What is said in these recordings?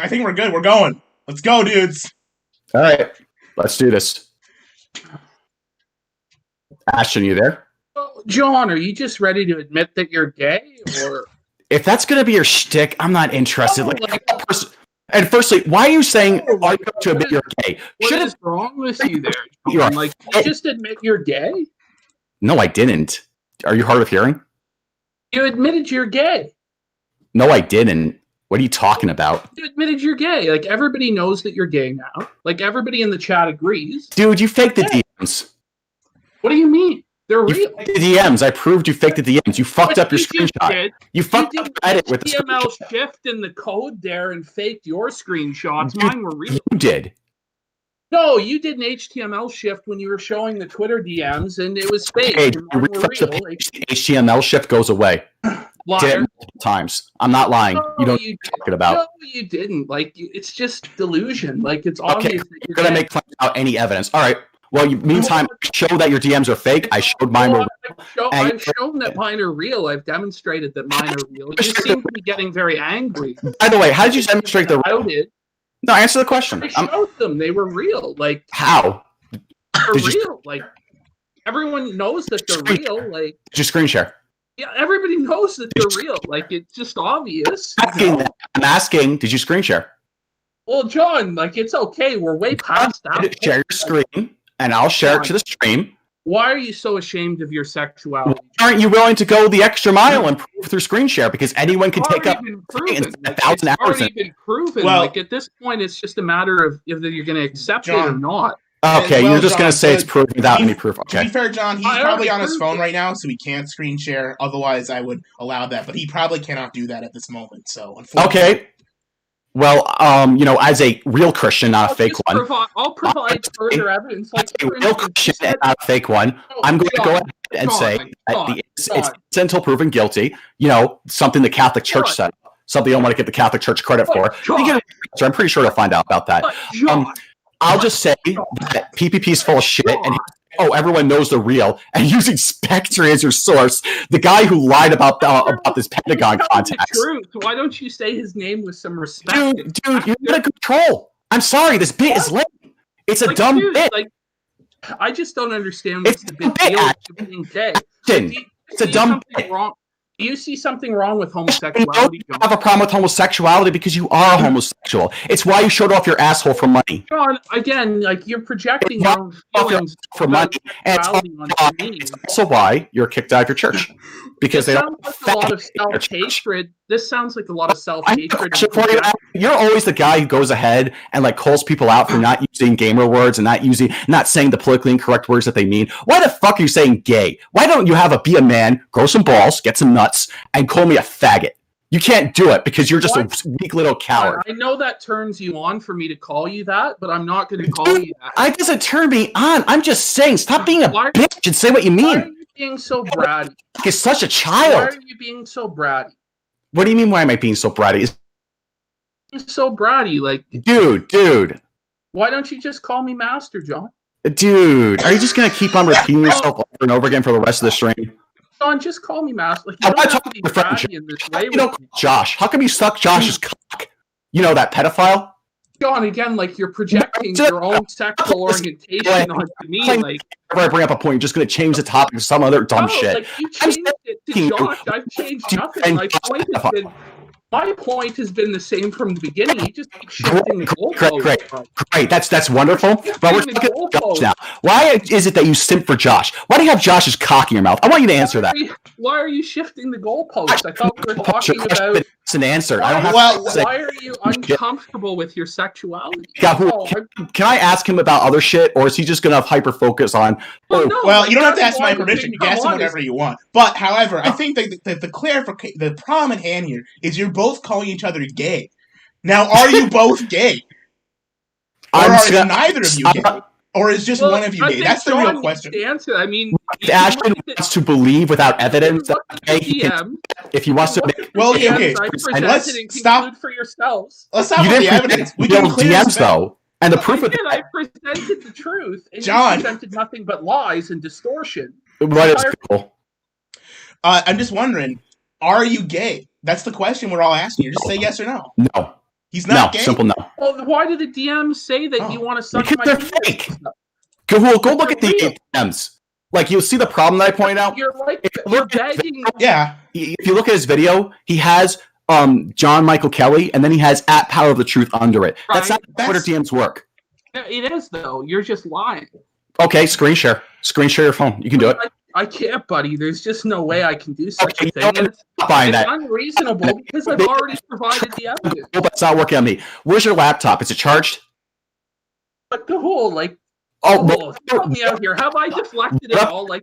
I think we're good. We're going. Let's go, dudes. All right, let's do this. Ashton, you there? John, are you just ready to admit that you're gay, or if that's going to be your shtick, I'm not interested. And firstly, why are you saying are you to admit you're gay? What is wrong with you there, John? Like, you just admit you're gay? No, I didn't. Are you hard of hearing? You admitted you're gay. No, I didn't. What are you talking about? You admitted you're gay. Like, everybody knows that you're gay now. Like, everybody in the chat agrees. Dude, you faked the DMs. What do you mean? They're real. The DMs. I proved you faked the DMs. You fucked up your screenshot. You fucked up Reddit with the HTML shift in the code there and faked your screenshots. Dude, mine were real. You did. No, you did an HTML shift when you were showing the Twitter DMs, and it was fake. Hey, you refresh the page, the HTML shift goes away. Liar. Did it multiple times. I'm not lying. No, you don't know what you're talking about. No, you didn't. Like, it's just delusion. Like, it's obvious that you're going to make claims without any evidence. All right. Well, meantime, show that your DMs are fake. I showed mine were real. I've shown that mine are real. I've demonstrated that mine are real. You seem to be getting very angry. By the way, how did you demonstrate the real? No, answer the question. I showed them. They were real. Like, how? They're real. Like, everyone knows that they're real. Like, did you screen share? Yeah, everybody knows that they're real. Like, it's just obvious. I'm asking, did you screen share? Well, John, like, it's okay. We're way past that. Share your screen, and I'll share it to the stream. Why are you so ashamed of your sexuality? Why aren't you willing to go the extra mile and prove through screen share? Because anyone can take up 1,000 hours. It's already been proven. Well, like, at this point, it's just a matter of if you're going to accept it or not. Okay, you're just going to say it's proven without any proof. Okay. To be fair, John, he's probably on his phone right now, so he can't screen share. Otherwise, I would allow that. But he probably cannot do that at this moment. So, unfortunately. Okay. Well, as a real Christian, not a fake one. I'll provide further evidence. Like, a real Christian, not a fake one. I'm going to go ahead and say that it's until proven guilty. Something the Catholic Church said. Something I want to give the Catholic Church credit for. I'm pretty sure to find out about that. I'll just say that PPP is full of shit, and everyone knows they're real. And using Spectre as your source, the guy who lied about this Pentagon contacts. Truth. Why don't you say his name with some respect? Dude, you're out of control. I'm sorry, this bit is lame. It's a dumb bit. Like, I just don't understand what's the big deal with being gay. It's a dumb bit. Do you see something wrong with homosexuality? You have a problem with homosexuality because you are a homosexual. It's why you showed off your asshole for money. John, again, like, you're projecting your own feelings for money. And it's also why you're kicked out of your church. Because they don't a lot of self-hatred. This sounds like a lot of self-hatred. You're always the guy who goes ahead and like calls people out for not using gamer words and not saying the politically incorrect words that they mean. Why the fuck are you saying gay? Why don't you be a man, grow some balls, get some nuts, and call me a faggot? You can't do it because you're just a weak little coward. I know that turns you on for me to call you that, but I'm not going to call you that. It doesn't turn me on. I'm just saying, stop being a bitch and say what you mean. Why are you being so bratty? You're such a child. Why are you being so bratty? What do you mean, why am I being so bratty? You're so bratty, like... Dude. Why don't you just call me Master, John? Dude, are you just going to keep on repeating yourself over and over again for the rest of the stream? John, just call me Master. Like, you don't have to be bratty in this way. Josh. How come you suck Josh's cock? You know, that pedophile? John, again, like, you're projecting your own sexual orientation onto me. Like, whenever I bring up a point, you're just going to change the topic to some other dumb shit. Like, you changed it to Josh. I've changed nothing. My point has been the same from the beginning. You just keep shifting the goalposts. Great. That's wonderful. But we're talking Josh now. Why is it that you simp for Josh? Why do you have Josh's cock in your mouth? I want you to answer that. Why are you shifting the goalposts? I thought we were talking about... It's an answer. Why are you uncomfortable with your sexuality? Can I ask him about other shit, or is he just going to hyper focus on? Well, you don't have to ask my permission. You can ask him whatever you want. But, however, I think that the problem at hand here is you're both calling each other gay. Now, are you both gay? Or are neither of you gay? Or is just one of you gay? That's the real question. Answer. I mean, if Ashton wants to believe without evidence, if he wants to make... Well, okay. Let's stop for yourselves. Let's stop with the evidence. We can clear DMs, though. And the proof of that... I presented the truth, and John, you presented nothing but lies and distortion. What is cool? I'm just wondering, are you gay? That's the question we're all asking you. Just say yes or no. No. He's not gay? Simple no. Well, why did the DMs say that you want to suck because my they're penis? fake. Go look at the DMs. Like, you'll see the problem that I pointed out. You're like, you're begging. Yeah. If you look at his video, he has John Michael Kelly, and then he has @Power of the Truth under it. Right. That's not how Twitter DMs work. It is, though. You're just lying. Okay, screen share. Screen share your phone. You can do it. I can't, buddy. There's just no way I can do such a thing. It's unreasonable because I've already provided the evidence. But it's not working on me. Where's your laptop? Is it charged? But the whole, like, help me out here. Have I deflected it all? Like,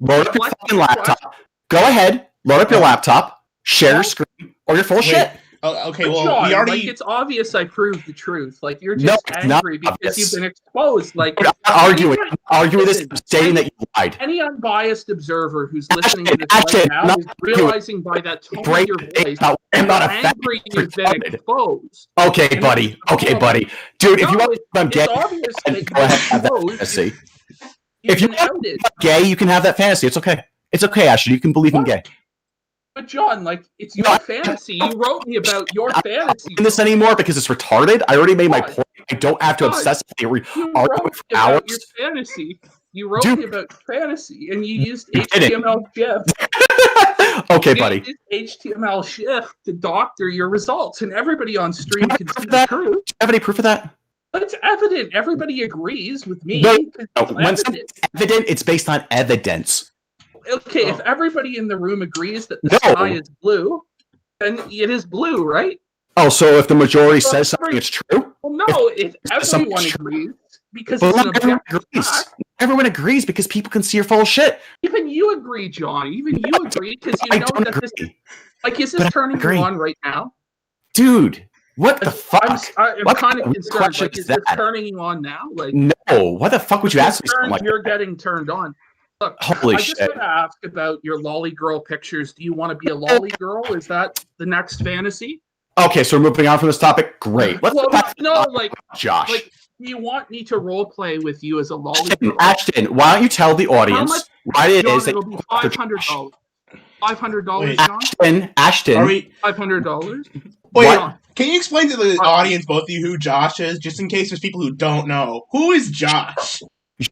load up your fucking laptop. Go ahead, load up your laptop, share your screen, or you're full of shit. Okay, well, John, we already... Like, it's obvious I proved the truth. Like, you're just angry because obvious. you've been exposed. Like, I'm not arguing this, stating that you lied. Any unbiased observer who's listening to this right now is realizing by that tone of your voice I'm not angry you've been exposed. Okay, buddy. Dude, if you want I'm gay, it's obvious that go ahead, have that fantasy. If you're gay, you can have that fantasy. It's okay. It's okay, Ashley. You can believe I'm gay. But John, like, it's your fantasy. You wrote me about your fantasy. I'm not doing this anymore because it's retarded. I already made my point. I don't have to obsessively argue for hours. Your fantasy. You wrote me about fantasy, and you used HTML shift. Okay, buddy. You used HTML shift to doctor your results, and everybody on stream can see the truth. Do you have any proof of that? But it's evident. Everybody when something's evident, it's based on evidence. Okay, if everybody in the room agrees that the sky is blue, then it is blue, right? Oh, so if the majority says something, it's true? Well, no, if everyone agrees, because it's an objective fact. Everyone agrees because people can see you're full of shit. Even you agree, John. Even you agree because you know that this is this turning you on right now? Dude, what the fuck? I'm kind of concerned. Like, is this turning you on now? Like, no. Why the fuck would you ask me something like that? You're getting turned on. Look, holy shit. I just want to ask about your lolly girl pictures. Do you want to be a lolly girl? Is that the next fantasy? Okay, so we're moving on from this topic. Great. Josh. Like, do you want me to role play with you as a lolly girl? Ashton, why don't you tell the audience why it is that it'll be $500. $500, John? Ashton. Are we $500? Wait, can you explain to the audience, both of you, who Josh is, just in case there's people who don't know? Who is Josh?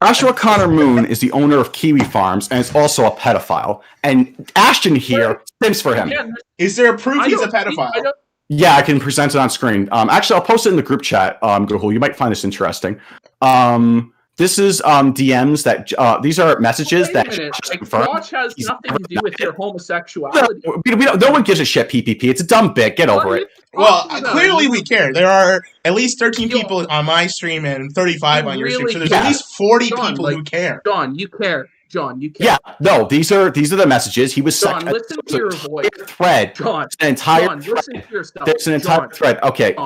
Joshua Connor Moon is the owner of Kiwi Farms and is also a pedophile. And Ashton here sims for him. Is there a proof he's a pedophile? Yeah, I can present it on screen. Actually, I'll post it in the group chat. GAHOOLE, you might find this interesting. This is DMs that these are messages that Josh has nothing to do with your homosexuality. No one gives a shit. PPP. It's a dumb bit. Get over it. Well, clearly we care. There are at least 13 people on my stream and 35 on your stream, so there's at least 40 people who care. John, you care. John, you care. Yeah, no, these are the messages. He was John, listen to your voice. Thread. John, an entire John, listen to yourself. There's an entire thread. Okay.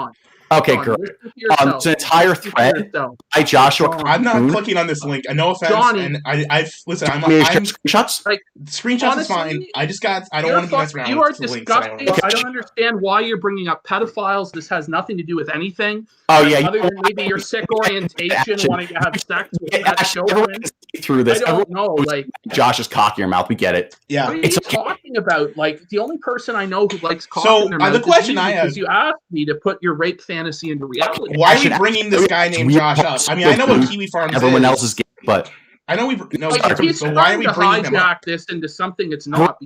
Okay, John, great. It's an entire thread by Joshua. I'm not clicking on this link. No offense. Johnny, and I've listen. I'm screenshots. Like, screenshots honestly, is fine. I don't want to mess around. You are disgusting. I don't understand why you're bringing up pedophiles. This has nothing to do with anything. Oh yeah, other than maybe your sick orientation, wanting to have sex with that children. Through this, I don't know. Like, Josh is cock in your mouth. We get it. Yeah, what are you talking about? Like, the only person I know who likes cock in their mouth the question I have is you asked me to put your rape fantasy into reality. Why are we bringing this guy named Josh up? I mean, I know what Kiwi Farms everyone else is gay, but I know so why are we bringing him up? This into something it's not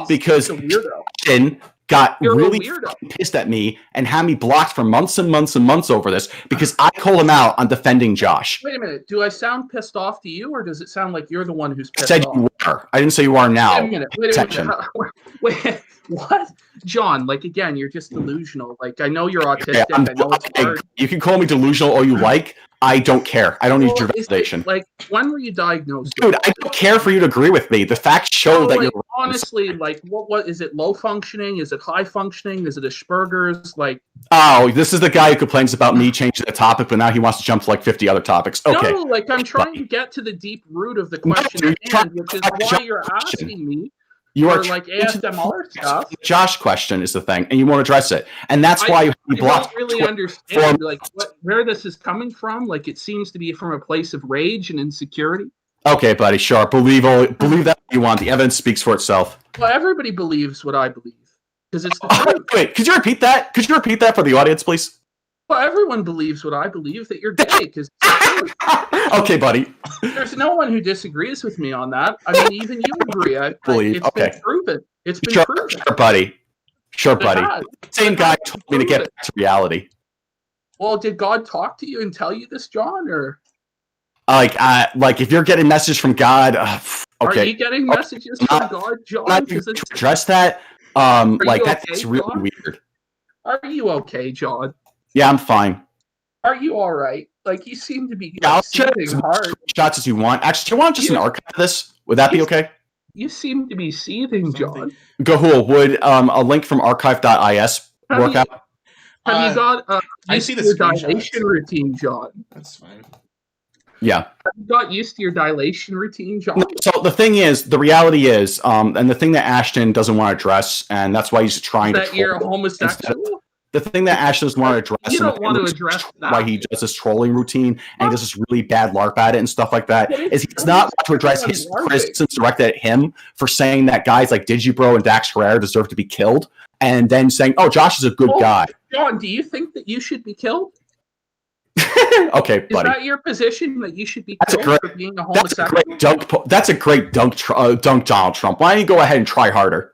because he's a weirdo. Ashton got really pissed at me and had me blocked for months and months and months over this because I called him out on defending Josh. Wait a minute. Do I sound pissed off to you, or does it sound like you're the one who's pissed off? You were. I didn't say you are now. Wait a minute. Wait, what? John, like, again, you're just delusional. Like, I know you're autistic. I know it's hard. You can call me delusional all you like. I don't care. I don't need your validation. Like, when were you diagnosed? Dude, I don't care for you to agree with me. The facts show that you're honestly, like, what is it? Low functioning? Is it high functioning? Is it Asperger's? Like, oh, this is the guy who complains about me changing the topic, but now he wants to jump to like 50 other topics. Okay. No, like, I'm trying to get to the deep root of the question at hand, which is why you're asking me. You are like ASMR stuff. The Josh question is the thing, and you won't address it, and that's why you blocked. I don't really understand like where this is coming from. Like, it seems to be from a place of rage and insecurity. Okay, buddy, sure. Believe that you want. The evidence speaks for itself. Well, everybody believes what I believe. because it's the truth. Wait, could you repeat that? Could you repeat that for the audience, please? Well, everyone believes what I believe, that you're gay, because it's the truth. Okay, buddy. There's no one who disagrees with me on that. I mean, even you agree. It's been proven. It's been proven. Sure, buddy. Sure, buddy. Same guy told me to get back to reality. Well, did God talk to you and tell you this, John, or like if you're getting messages from God, okay. Are you getting messages from God, John? Not to address that. That's really weird. Are you okay, John? Yeah, I'm fine. Are you all right? Like, you seem to be seething hard. Shots as you want. Actually, do you want just an archive of this? Would that be okay? You seem to be seething, John. GAHOOLE, would a link from archive.is work out? Have you got I see the dilation routine, John? That's fine. Yeah. Have you got used to your dilation routine, John? No, so the thing is, the reality is, and the thing that Ashton doesn't want to address, and that's why he's trying that to you're homosexual? The thing that Ashton doesn't want to address, you don't want to address that. Why he does this trolling routine and he does this really bad LARP at it and stuff like that, is he does not want to address his criticisms directed at him for saying that guys like Digibro and Dax Herrera deserve to be killed, and then saying, "Oh, Josh is a good guy." John, do you think that you should be killed? Okay, buddy. Is that your position, that you should be killed for being a homosexual? That's a great dunk, Donald Trump. Why don't you go ahead and try harder?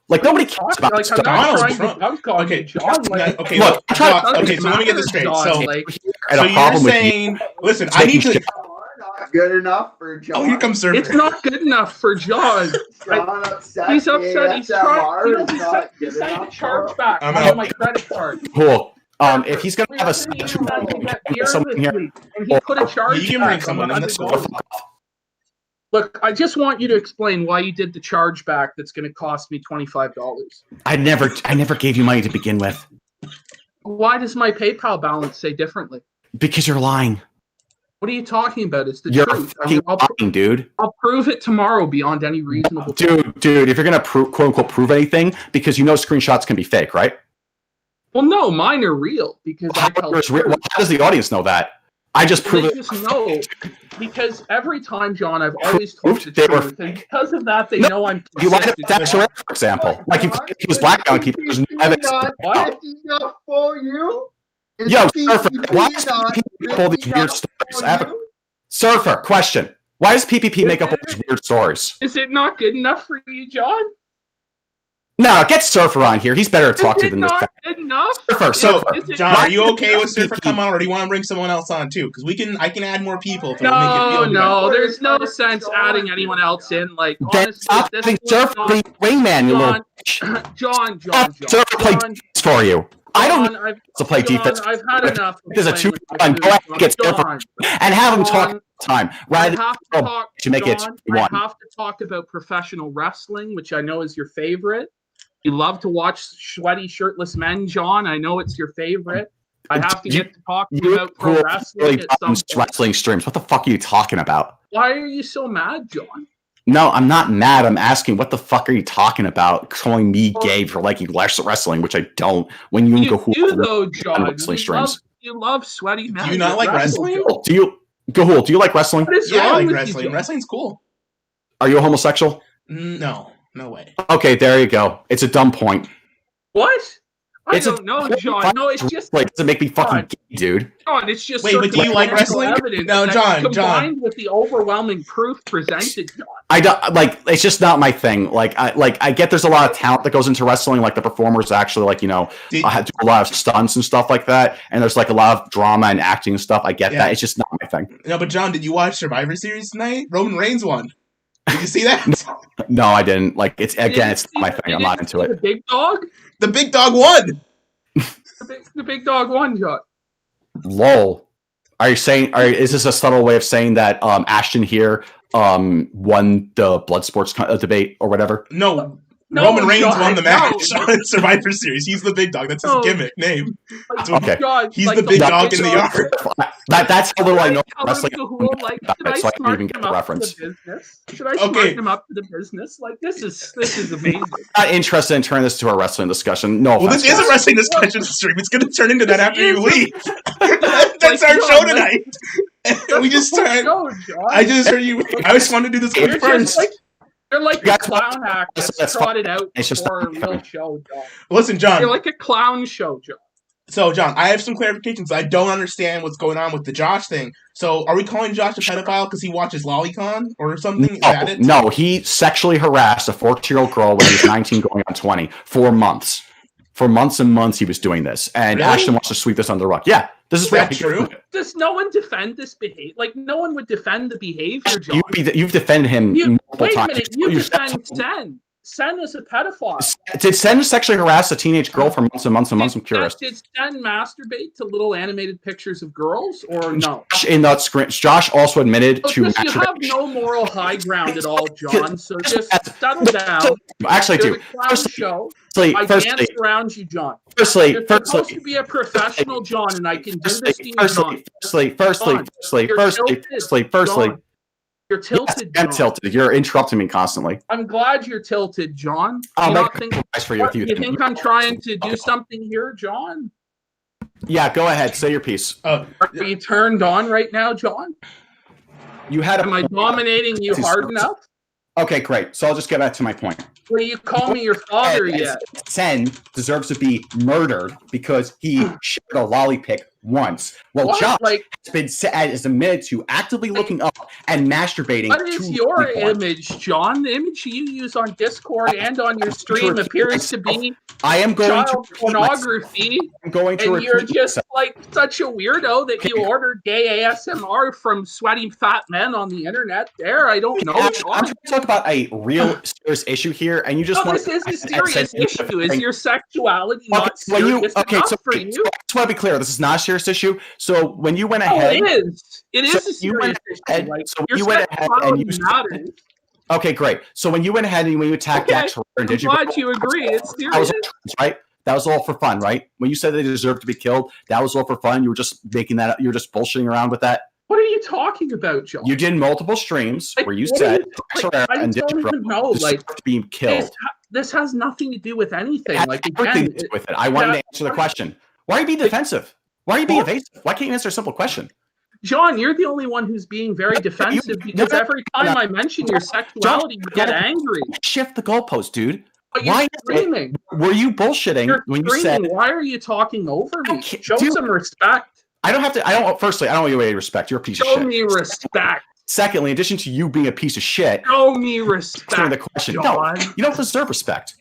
Like, nobody cares about Donald Trump. Okay, John. Okay, look. Okay, so let me get this straight. So you're saying, listen, I need to. Good enough for John. Oh, here comes Surfer. It's not good enough for John. He's upset. He's trying to send a charge back on my credit card. Cool. If he's gonna have a something here, and he put a charge back on the Look, I just want you to explain why you did the charge back that's going to cost me $25. I never gave you money to begin with. Why does my PayPal balance say differently? Because you're lying. What are you talking about? It's the you're truth. Lying, dude. I'll prove it tomorrow beyond any reasonable Dude, if you're going to quote unquote prove anything, because you know screenshots can be fake, right? Well, no, mine are real because I tell the truth. How does the audience know that? I just prove it. Just know, because every time, John, I've always told the truth, and because of that, they know I'm. You lied about Dax Herrera, for example. Like he was blackmailing people. There's no evidence. What? For you? Yo, Surfer, why does PPP make up all these weird stories? Surfer, question. Why does PPP make up all these weird stories? Is it not good enough for you, John? No, get Surfer on here. He's better to talk to than this guy. Good enough? Surfer, so, John, are you okay with Surfer coming on, or do you want to bring someone else on too? Because I can add more people. No, there's no sense adding anyone else in. Like, honestly, this Surfer be wingman, you little John. Surfer play defense for you. I don't know to play defense. I've had enough. There's a 2-1. Go ahead and get Surfer and have him talk all the time. Right? I have to talk about professional wrestling, which I know is your favorite. You love to watch sweaty, shirtless men, John. I know it's your favorite. I have to get to talk about pro wrestling at some point. Wrestling streams. What the fuck are you talking about? Why are you so mad, John? No, I'm not mad. I'm asking, what the fuck are you talking about? Calling me gay for liking wrestling, which I don't. When you go John, wrestling streams, you love sweaty men. Do you not like wrestling? Do you GAHOOLE? Do you like wrestling? Yeah, I like wrestling. Wrestling's cool. Are you a homosexual? No. No way. Okay, there you go. It's a dumb point. What? I don't know, John. No, it's just like doesn't make me fucking gay, dude. John, it's just wait, but do you like wrestling? No, John. Combined with the overwhelming proof presented, John. I don't like. It's just not my thing. I get there's a lot of talent that goes into wrestling. Like the performers actually, do a lot of stunts and stuff like that. And there's like a lot of drama and acting and stuff. I get that. It's just not my thing. No, but John, did you watch Survivor Series tonight? Roman Reigns won. Did you see that? No, I didn't. Like it's not my thing. I'm not into it. The big dog? The big dog won. The big dog won, John. Lol. Are you saying? Is this a subtle way of saying that Ashton here won the blood sports debate or whatever? No. Roman Reigns won the match on Survivor Series. He's the big dog. That's his gimmick name. Okay. He's the big dog in the yard. That's how little I know wrestling. So I can even get the reference. Should I smarten him up to the business? Like this is amazing. I'm not interested in turning this to a wrestling discussion. No. Well, this is a wrestling discussion stream. It's going to turn into that after you leave. That's our show tonight. We just started. I just heard you. I just wanted to do this one first. They're like a clown act that's trotted out for a real show, John. Listen, John. You're like a clown show, John. So, John, I have some clarifications. I don't understand what's going on with the Josh thing. So, are we calling Josh a pedophile because he watches Lolicon or something? Is that it? No, he sexually harassed a 14-year-old girl when he was 19 going on 20 for months. For months and months he was doing this. And really? Ashton wants to sweep this under the rug. Yeah. This is that true. Does no one defend this behavior? Like, no one would defend the behavior, John. You've defended him multiple times. Wait a minute. You defend Sen. Sen is a pedophile. Did Sen sexually harass a teenage girl for months and months and months? I'm curious. Did Sen masturbate to little animated pictures of girls, or no? Josh also admitted to masturbate. You have no moral high ground at all, John. So just settle down. Actually, do. I dance around you, John. You're supposed to be a professional, John, and I can do this to you, John. Firstly, you're tilted, yes, I'm tilted. You're interrupting me constantly. I'm glad you're tilted, John. I'll make a price for you if you think I'm trying to do something here, John? Yeah, go ahead. Say your piece. Are you turned on right now, John? Am I dominating you hard enough? Okay, great. So I'll just get back to my point. Will you call me your father yet? Sen deserves to be murdered because he shared a lolly pic once. Well, Josh is admitted to actively looking up and masturbating. What is your image, John? The image you use on Discord and on your stream appears to be child pornography. I'm going to and you're just like such a weirdo that you ordered gay ASMR from sweaty fat men on the internet. I don't know. I'm trying to talk about a real serious issue here, and you just want this is a serious issue. Is your sexuality not serious enough for you? I just want to be clear. This is not a serious issue. So when you went ahead, it is a serious issue. You went ahead and you matters. Okay, great. So when you went ahead and when you attacked Dax, I'm glad you agree. It's serious, right? That was all for fun, right? When you said they deserved to be killed, that was all for fun. You were just making that up. You were just bullshitting around with that. What are you talking about, John? You did multiple streams where you said I don't even know. To be killed. This has nothing to do with anything. Everything to do with it. I wanted to answer the question. Why are you being defensive? Why are you being evasive? Why can't you answer a simple question? John, you're the only one who's being very defensive because every time I mention your sexuality, you get angry. Shift the goalpost, dude. But you're screaming. Were you bullshitting when you said? Why are you talking over me? Show some respect. I don't have to. Firstly, I don't owe you any respect. You're a piece of shit. Show me respect. Secondly, in addition to you being a piece of shit, show me respect. The question. John. No, you don't deserve respect.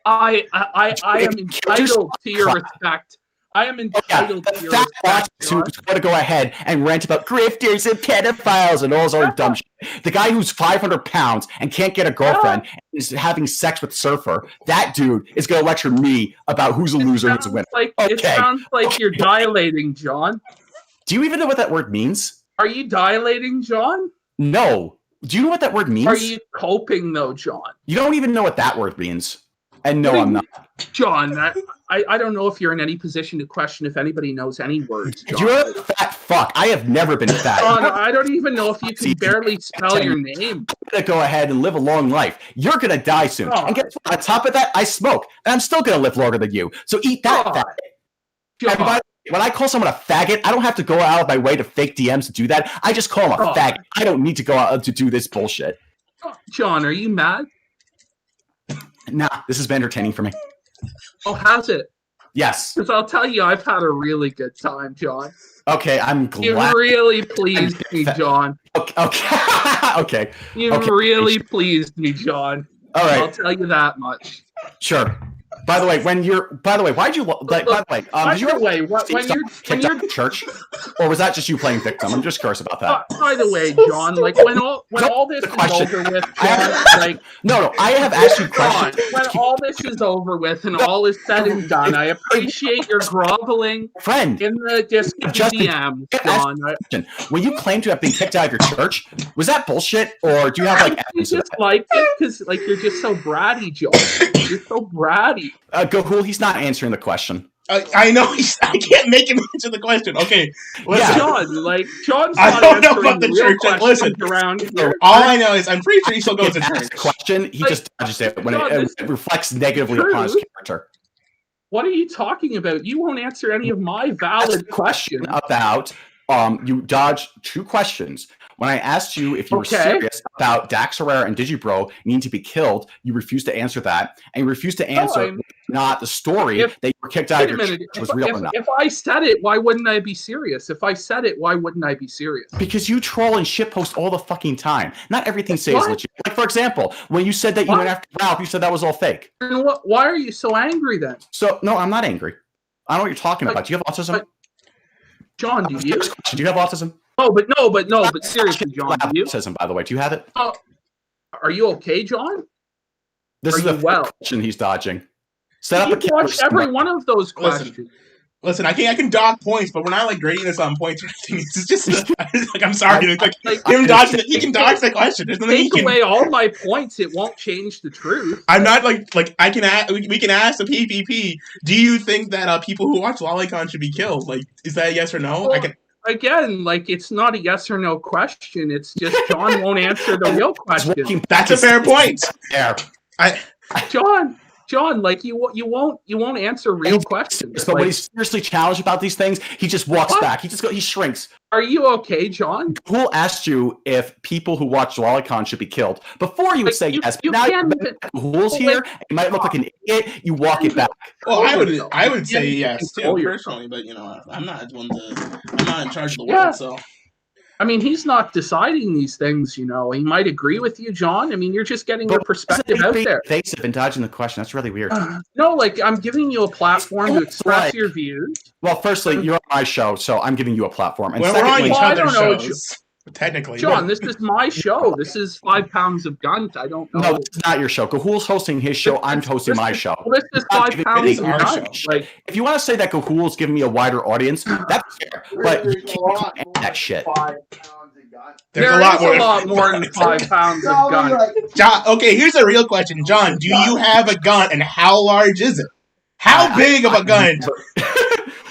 I am entitled to your respect. I am entitled to your respect. Who's going to go ahead and rant about grifters and pedophiles and all this other dumb shit. The guy who's 500 pounds and can't get a girlfriend and is having sex with Surfer. That dude is going to lecture me about who's a loser and who's a winner. It sounds like you're dilating, John. Do you even know what that word means? Are you dilating, John? No. Do you know what that word means? Are you coping, though, John? You don't even know what that word means. And no, I'm not. John, I don't know if you're in any position to question if anybody knows any words, John. You're a fat fuck. I have never been fat. John, I don't even know if you can barely spell your name. I'm going to go ahead and live a long life. You're going to die soon. And guess what? On top of that, I smoke. And I'm still going to live longer than you. So eat that, faggot. When I call someone a faggot, I don't have to go out of my way to fake DMs to do that. I just call them a faggot. I don't need to go out to do this bullshit. John, are you mad? Nah, this has been entertaining for me. Oh, has it? Yes. Because I'll tell you, I've had a really good time, John. Okay, I'm glad. You really pleased me, John. Okay. You really pleased me, John. All right. I'll tell you that much. Sure. By the way, why'd you kicked out of church, or was that just you playing victim? I'm just curious about that. By the way, John, when all this is over with, John, no, I have asked you questions. When all this is over with and all is said and done, I appreciate your groveling friend in the Discord DMs, John. When you claim to have been kicked out of your church, was that bullshit, or do you have evidence? You just like it because you're just so bratty, John. You're so bratty. GAHOOLE, he's not answering the question. I know I can't make him answer the question. Okay, listen. John's I don't know about the church. Listen, around here. All I know is I'm pretty sure he still goes to church. Question, he just dodges it when it reflects negatively upon his character. What are you talking about? You won't answer any of my valid questions about. You dodged two questions. When I asked you if you were serious about Dax Herrera and Digibro needing to be killed, you refused to answer that, and you refused to answer not the story that you were kicked out of your church was real or not. If I said it, why wouldn't I be serious? If I said it, why wouldn't I be serious? Because you troll and shitpost all the fucking time. Not everything is legit. Like, for example, when you said that you went after Ralph, you said that was all fake. And why are you so angry then? So, no, I'm not angry. I don't know what you're talking about. Do you have autism? John, do you? Do you have autism? But seriously, John, do you? Autism, by the way. Do you have it? Are you okay, John? This is the question he's dodging. Set up a watched every one of those questions. Listen, I can dock points, but we're not like grading this on points or anything. It's just like I'm sorry, like him dodging. He can dodge the question. There's nothing take away all my points. It won't change the truth. I'm not like I can. We can ask the PPP. Do you think that people who watch Lolicon should be killed? Like, is that a yes or no? Well, again, like it's not a yes or no question. It's just John won't answer the real question. That's a fair point. Yeah, John, like you won't answer real questions. But when he's seriously challenged about these things, he just walks back. He shrinks. Are you okay, John? Who asked you if people who watch Lolicon should be killed? Before you would say yes, but now Gahoole's here. You might look like an idiot. You walk it back. Well, I would say yes too, personally, but I'm not in charge of the world, so. I mean, he's not deciding these things, He might agree with you, John. I mean, you're just getting your perspective out there. Evasive and dodging the question. That's really weird. No, like, I'm giving you a platform to express your views. Well, firstly, you're on my show, so I'm giving you a platform. And we're on each other's shows. Technically, John, this is my show. This is 5 Pounds of Gunt. I don't know. No, this is not your show. Gahoole's hosting his show. I'm hosting my show. Well, this is 5 Pounds of Gunt. Like, if you want to say that Gahoole's giving me a wider audience, that's fair. But you can't end that shit. There's a lot more than 5 pounds of gun. John, okay, here's a real question. John, do you have a gun, and how large is it? How big of a gun?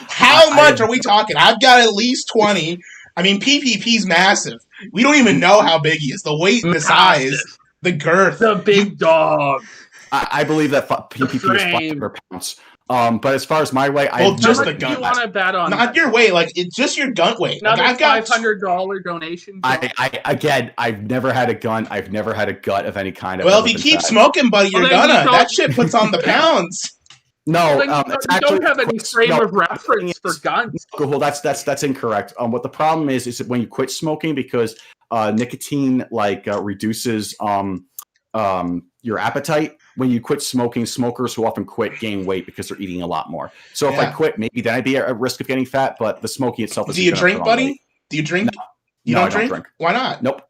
How much are we talking? I've got at least 20. I mean, PPP's massive. We don't even know how big he is. The weight and the size, the girth. The big dog. I believe that PPP is 500 pounds. But as far as my weight, just the gun. You want to bet on not your weight, like it's just your gun weight. Another $500 donation. I've never had a gun. I've never had a gut of any kind. Well, if you keep smoking, buddy, you're gonna. That shit puts on the pounds. No, you don't have any frame of reference for guns. Well, that's incorrect. What the problem is that when you quit smoking, because nicotine reduces your appetite. When you quit smoking, smokers who often quit gain weight because they're eating a lot more. So if I quit, maybe then I'd be at risk of getting fat. But the smoking itself is. Do you drink, buddy? Do you drink? No. You don't drink? Why not? Nope.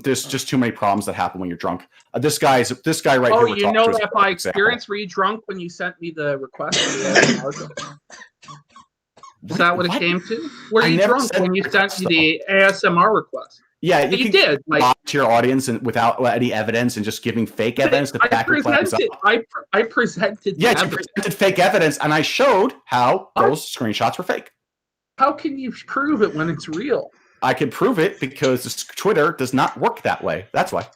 There's just too many problems that happen when you're drunk. This guy right here. Oh, you know that by experience. Were you drunk when you sent me the request? Is that what it came to? Were you drunk when you sent me the ASMR request? Yeah, you did. Lie to your audience and without any evidence and just giving fake evidence to back your claims up. I presented. Yeah, you presented fake evidence, and I showed how those screenshots were fake. How can you prove it when it's real? I can prove it because Twitter does not work that way. That's why.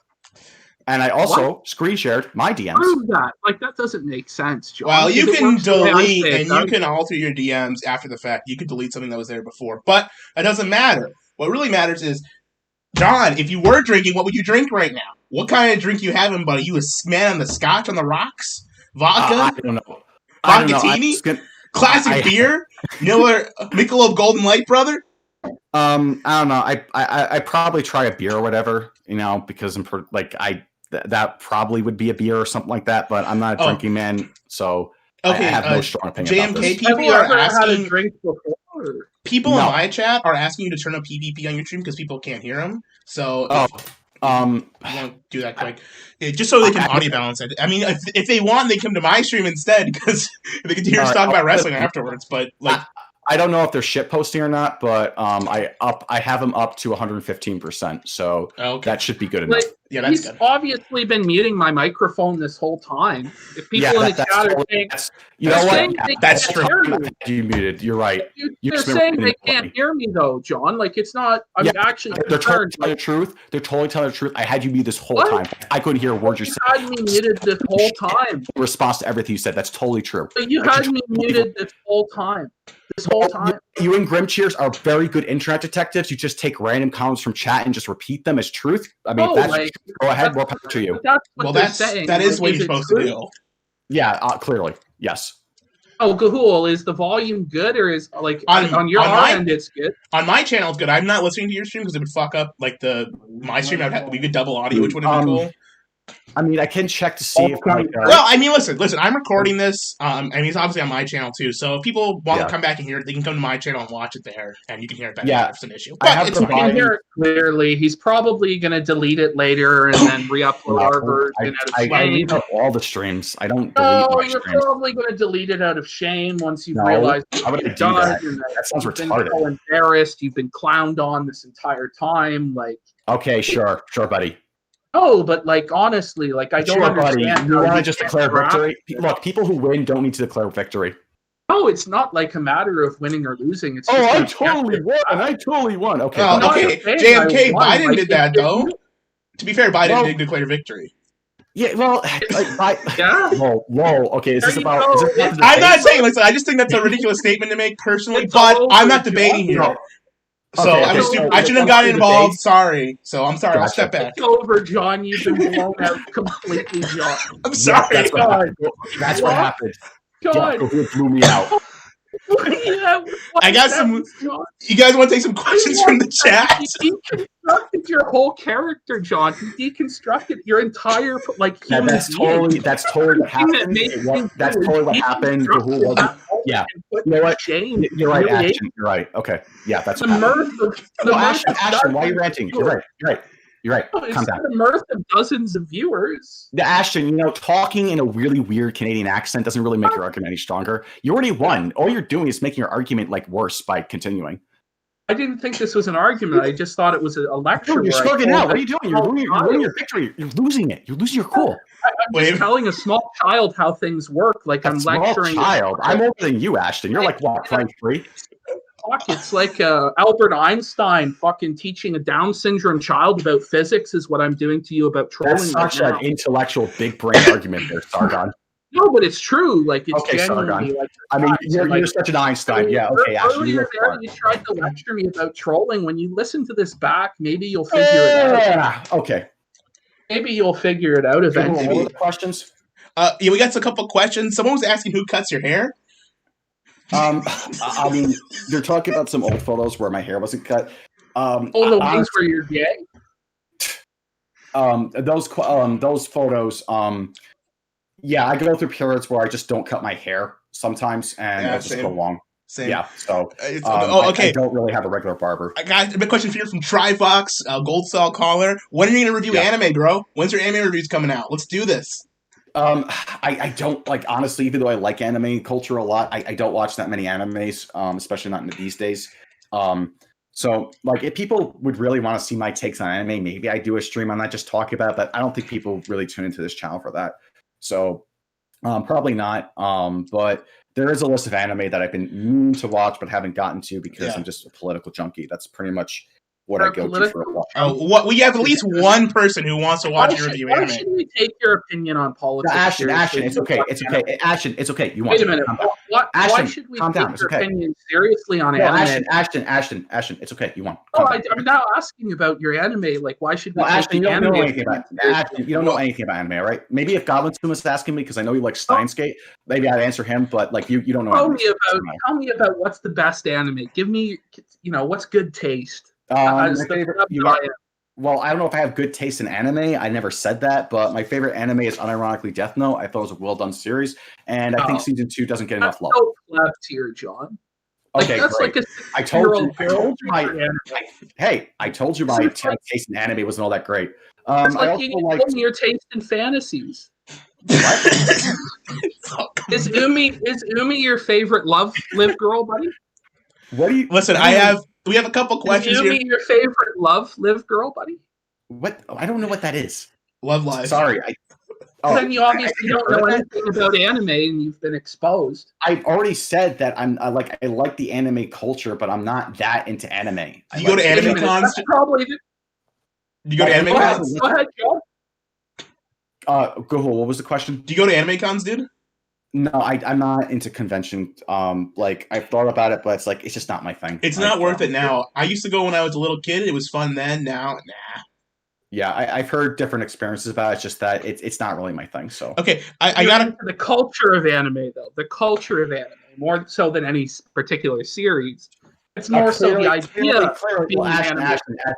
And I also screen shared my DMs. Prove that. That doesn't make sense, John. Well, you can delete and you can alter your DMs after the fact. You can delete something that was there before. But that doesn't matter. What really matters is, John, if you were drinking, what would you drink right now? What kind of drink you having, buddy? You a man on the scotch on the rocks? Vodka? I don't know. Vodka-tini? Classic beer? Miller Michelob Golden Light, brother? I don't know. I probably try a beer or whatever, because that probably would be a beer or something like that. But I'm not a drinking man, so I have no strong opinion about this. People are asking. People in my chat are asking you to turn up PPP on your stream because people can't hear them. So, you won't do that quick, just so they can audio balance it. I mean, if they want, they come to my stream instead because they can hear us talk about wrestling afterwards. But I don't know if they're shit posting or not, but I have them up to 115%, so that should be good enough. Yeah, that's he's good. Obviously been muting my microphone this whole time. If people in the chat are saying, that's true. You muted. You're right. They're saying they can't hear me though, John. It's not. I'm actually. They're totally telling the truth. They're totally telling the truth. I had you muted this whole time. I couldn't hear a word you said. You had me muted this whole time. In response to everything you said, that's totally true. But you had me muted this whole time. this whole time. You and Grimcheers are very good internet detectives. You just take random comments from chat and just repeat them as truth. I mean, go ahead. More power to you. That is what you're supposed to do. Yeah, clearly, yes. Oh, Gahool, is the volume good, or is on your end it's good? On my channel, it's good. I'm not listening to your stream because it would fuck up my stream. We could double audio, which would have been cool. I mean, I can check to see if well, I mean, listen. I'm recording this. I mean, it's obviously on my channel too. So if people want to come back and hear it, they can come to my channel and watch it there, and you can hear it better. Yeah, it's an issue. But you can hear it clearly. He's probably going to delete it later and then re-upload our version out of shame. I leave up all the streams. I don't delete my you're streams. Probably going to delete it out of shame once you've realized what you've done. That sounds retarded. So embarrassed. You've been clowned on this entire time. Okay, sure, buddy. Oh, but honestly, I don't understand. You want to just declare victory? Look, people who win don't need to declare victory. No, it's not a matter of winning or losing. It's I totally won. Okay. Okay. JMK, Biden did that though. To be fair, Biden did declare victory. Yeah, well, yeah. Whoa. Okay, is this about? I'm not saying. Listen, I just think that's a ridiculous statement to make personally, but I'm not debating here. So I shouldn't have gotten involved. Sorry. So I'm sorry. I'll step back. It's over, John. You've been blown out completely, John. I'm sorry. That's what happened. God, it blew me out. I got some. You guys want to take some questions from the chat? You deconstructed your whole character, John. You deconstructed your entire that's totally what happened. That's totally what happened. Yeah. You know what? You're right, Ashton. You're right. Okay. Yeah, that's the mirth. Ashton, why are you ranting? You're right. Calm down. The mirth of dozens of viewers. Ashton, talking in a really weird Canadian accent doesn't really make your argument any stronger. You already won. All you're doing is making your argument worse by continuing. I didn't think this was an argument. I just thought it was a lecture. No, you're struggling out. What are you doing? You're ruining your victory. You're losing it. You're losing your cool. I'm just telling a small child how things work. I'm lecturing. Small child. I'm older than you, Ashton. You're 23. It's like Albert Einstein fucking teaching a Down syndrome child about physics is what I'm doing to you about trolling. That's such an intellectual big brain argument there, Sargon. No, but it's true. It's okay, genuinely Sargon. I mean, you're such an Einstein. Yeah, okay, earlier you tried to lecture me about trolling. When you listen to this back, maybe you'll figure it out. Yeah, okay. Maybe you'll figure it out eventually. What are the questions? We got a couple questions. Someone was asking who cuts your hair. I mean, they're talking about some old photos where my hair wasn't cut. The ones where you're gay. Those photos. Yeah, I go through periods where I just don't cut my hair sometimes, and I just go long. Same. Yeah, so okay. I don't really have a regular barber. I got a big question for you from Trivox, Gold Star Caller. When are you going to review anime, bro? When's your anime reviews coming out? Let's do this. I don't honestly, even though I like anime culture a lot, I don't watch that many animes, especially not in these days. So if people would really want to see my takes on anime, maybe I do a stream on that, just talk about it, but I don't think people really tune into this channel for that. So probably not. But there is a list of anime that I've been meaning to watch but haven't gotten to because I'm just a political junkie. That's pretty much what I go to for a while. We have at least one person who wants to watch your review anime. Why should we take your opinion on politics? Ashton, it's okay. It's okay. Ashton, it's okay. You want Wait a minute. Why should we take your opinion seriously on anime? Ashton, it's okay. You want. I'm now asking about your anime. Why should we take you don't anime? know anything about Ashton, you don't know anything about anime, right? Maybe if Goblin Spoon was asking me, because I know you like Steins Gate, maybe I'd answer him, but you don't know Tell me about what's the best anime. Give me, what's good taste. My favorite, well, I don't know if I have good taste in anime. I never said that, but my favorite anime is unironically Death Note. I thought it was a well done series, and I think season 2 doesn't get enough love. No left here, John. Okay, that's great. I told you my taste in anime wasn't all that great. Your taste in fantasies. What? Is Umi your favorite live girl, buddy? What do you listen? We have a couple questions here. Is Umi your favorite live girl, buddy? What? I don't know what that is. Love Live. Sorry. Then you obviously don't know anything about anime, and you've been exposed. I've already said that I like the anime culture, but I'm not that into anime. Do you go to anime cons? Probably. Do you go to anime cons? Go ahead, Joe. Gahoole, what was the question? Do you go to anime cons, dude? No, I'm not into convention. Like I've thought about it, but it's like it's just not my thing. It's like, not worth it now. I used to go when I was a little kid. It was fun then. Now, nah. Yeah, I've heard different experiences about it. It's just that it's not really my thing. So okay, I got the culture of anime though. The culture of anime more so than any particular series. It's more so the idea. Clearly, well, Ashton,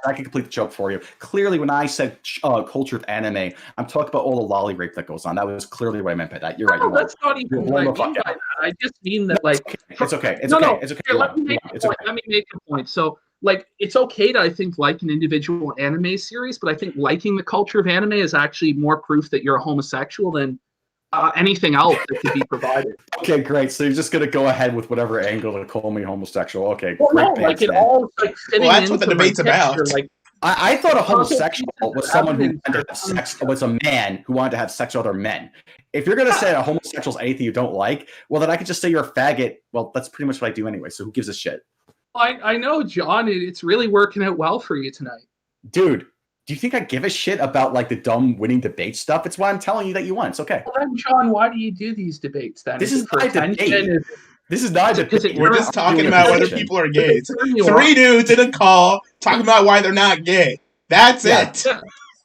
I can complete the joke for you. Clearly, when I said culture of anime, I'm talking about all the lolly rape that goes on. That was clearly what I meant by that. You're right. No, that's not even what I mean by that. I just mean that, like, it's okay. It's okay. It's okay. Here, let me make a point. So, like, it's okay to, I think, like an individual anime series, but I think liking the culture of anime is actually more proof that you're a homosexual than anything else that could be provided. Okay, great. So you're just gonna go ahead with whatever angle to call me homosexual. Okay, well, great. No, like it all like fitting well, that's what the debate's about. Like, I thought a homosexual was someone who wanted to have sex, was a man who wanted to have sex with other men. If you're gonna say a homosexual is anything you don't like, well, then I could just say you're a faggot. Well, that's pretty much what I do anyway. So who gives a shit? I know, John. It's really working out well for you tonight, dude. Do you think I give a shit about like the dumb winning debate stuff? It's why I'm telling you that you won. It's okay. Well, then, John, why do you do these debates then? This is not a debate. This is not a debate. We're just talking about whether people are gay. Three dudes in a call talking about why they're not gay. That's it.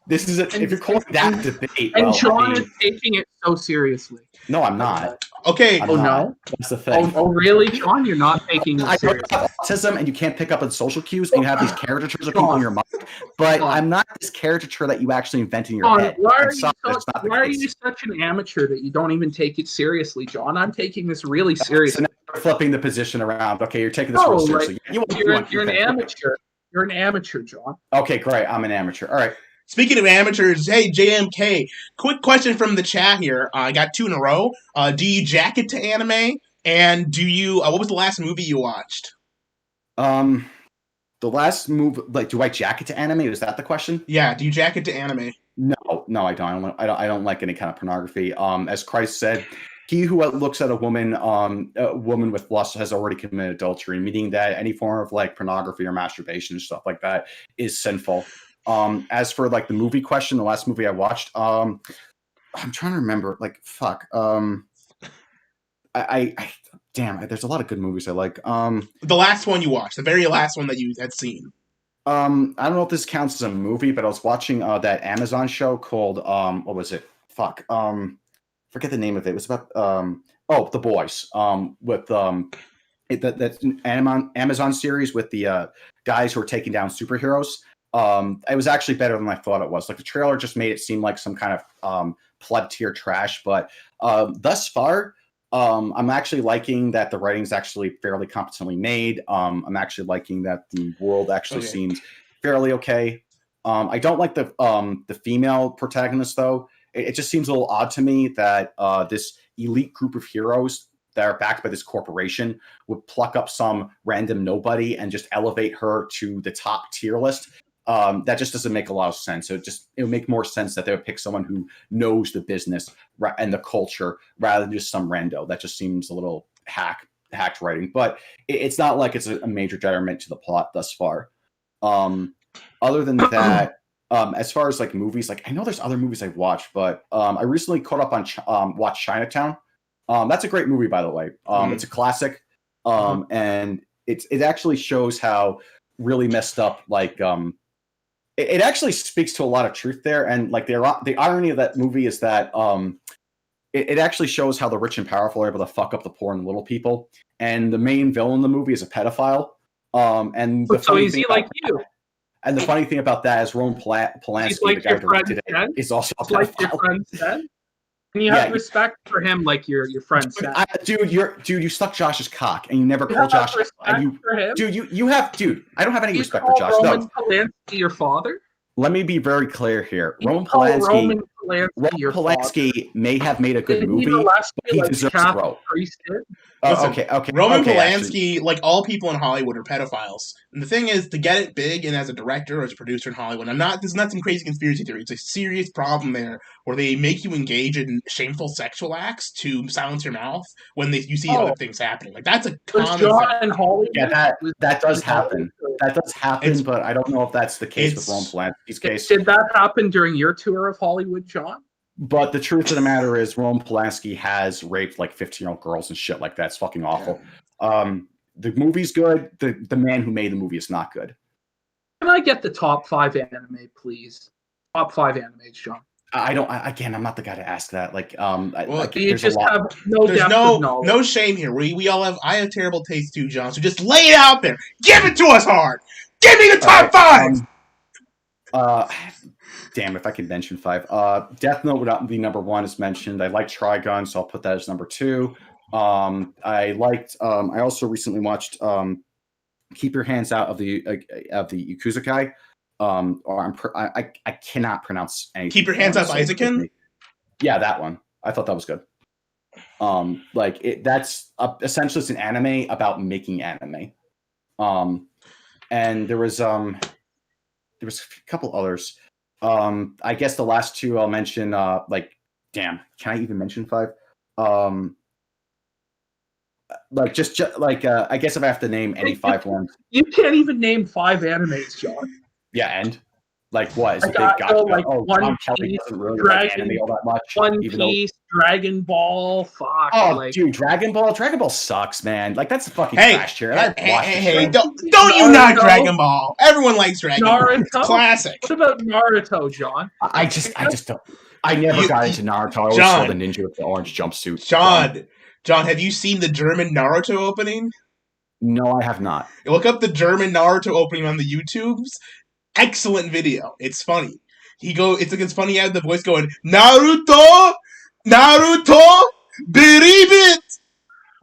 This is if you're calling that debate. And John is taking it so seriously. No, I'm not. Okay. No. That's the thing. Oh, really, John? You're not taking it seriously. I have autism, and you can't pick up on social cues, and you have these caricatures of people in your mind. But I'm not this caricature that you actually invent in your head. Why are you such an amateur that you don't even take it seriously, John? I'm taking this really seriously. So now you're flipping the position around. Okay, you're taking this real seriously. You're an amateur. You're an amateur, John. Okay, great. I'm an amateur. All right. Speaking of amateurs, hey, JMK, quick question from the chat here. I got 2 in a row. Do you jack it to anime? And do you, what was the last movie you watched? The last movie, like, do I jack it to anime? Is that the question? Yeah, do you jack it to anime? No, I don't. I don't like any kind of pornography. As Christ said, he who looks at a woman with lust has already committed adultery, meaning that any form of like pornography or masturbation and stuff like that is sinful. As for like the movie question, the last movie I watched, I'm trying to remember. Like, fuck. I damn. There's a lot of good movies I like. The last one you watched, the very last one that you had seen. I don't know if this counts as a movie, but I was watching that Amazon show called what was it? Fuck. Forget the name of it. It was about The Boys. With that's an Amazon series with the guys who are taking down superheroes. It was actually better than I thought it was. Like the trailer just made it seem like some kind of pleb tier trash, but thus far, I'm actually liking that the writing's actually fairly competently made. I'm actually liking that the world actually seems fairly okay. I don't like the female protagonist though. It just seems a little odd to me that this elite group of heroes that are backed by this corporation would pluck up some random nobody and just elevate her to the top tier list. That just doesn't make a lot of sense. So it would make more sense that they would pick someone who knows the business and the culture rather than just some rando. That just seems a little hacked writing. But it's not like it's a major detriment to the plot thus far. Other than that, as far as like movies, like I know there's other movies I've watched, but I recently caught up on watched Chinatown. That's a great movie, by the way. It's a classic, and it actually shows how really messed up like it actually speaks to a lot of truth there, and like the irony of that movie is that it actually shows how the rich and powerful are able to fuck up the poor and little people, and the main villain in the movie is a pedophile. And the so is he like you? And the funny thing about that is Roman Polanski, like the guy who directed it, is also a pedophile. Like your friend said? And you have respect for him, like your friend said. Dude, you suck Josh's cock, and you never call Josh. For him? You have. I don't have any respect for Josh. Roman Polanski, your father. Let me be very clear here. Roman Polanski may have made a good movie, but he deserves to grow. Okay. Roman Polanski, like all people in Hollywood, are pedophiles. And the thing is, to get it big and as a director or as a producer in Hollywood, this is not some crazy conspiracy theory. It's a serious problem there where they make you engage in shameful sexual acts to silence your mouth when you see other things happening. Like that's a common thing. Yeah, that does happen. That does happen, but I don't know if that's the case with Roman Polanski's case. Did that happen during your tour of Hollywood, John? But the truth of the matter is, Roman Polanski has raped like 15-year-old girls and shit like that. It's fucking awful. The movie's good. The man who made the movie is not good. Can I get the top 5 anime, please? Top 5 animes, John. I don't. I'm not the guy to ask that. Like, you just have there's no shame here. We all have. I have terrible taste too, John. So just lay it out there. Give it to us hard. Give me the top 5. Damn, if I could mention 5. Death Note would be number 1, as mentioned. I like Trigun, so I'll put that as number 2. I also recently watched Keep Your Hands Out of the Yakuza guy. I cannot pronounce anything. Keep Your Hands Off Isaacin? Yeah, that one. I thought that was good. That's essentially it's an anime about making anime. And there was a couple others. I guess the last 2 I'll mention. Damn, can I even mention 5? I guess if I have to name any 5 ones, you can't even name 5 animes, John. Yeah, and what is One Piece, doesn't really like anime all that much. One Piece, Dragon Ball, fuck. Dude, Dragon Ball sucks, man. Like that's a fucking trash chair. Hey, don't you knock Dragon Ball? Everyone likes Dragon Ball. It's classic. What about Naruto, John? I just don't. I never got into Naruto. I always saw the ninja with the orange jumpsuit. John, have you seen the German Naruto opening? No, I have not. Look up the German Naruto opening on the YouTubes. Excellent video. It's funny. It's funny. He had the voice going, Naruto, believe it.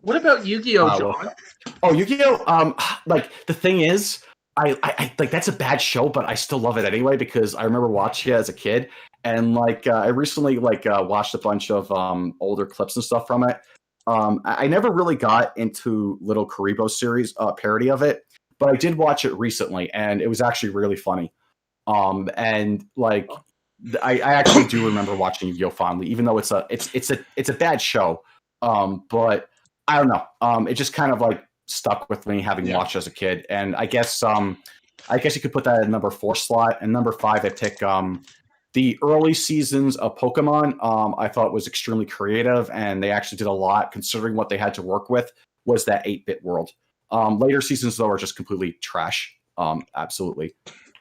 What about Yu-Gi-Oh, John? Oh, Yu-Gi-Oh. The thing is, I that's a bad show, but I still love it anyway because I remember watching it as a kid, and I recently watched a bunch of older clips and stuff from it. I never really got into Little Karibo series parody of it. But I did watch it recently, and it was actually really funny. I actually do remember watching Yu-Gi-Oh fondly, even though it's a bad show. But I don't know. It just kind of stuck with me having watched as a kid, and I guess you could put that in number 4 slot. And number 5, I pick the early seasons of Pokemon. I thought was extremely creative, and they actually did a lot considering what they had to work with. Was that 8-bit world? Later seasons, though, are just completely trash. Absolutely.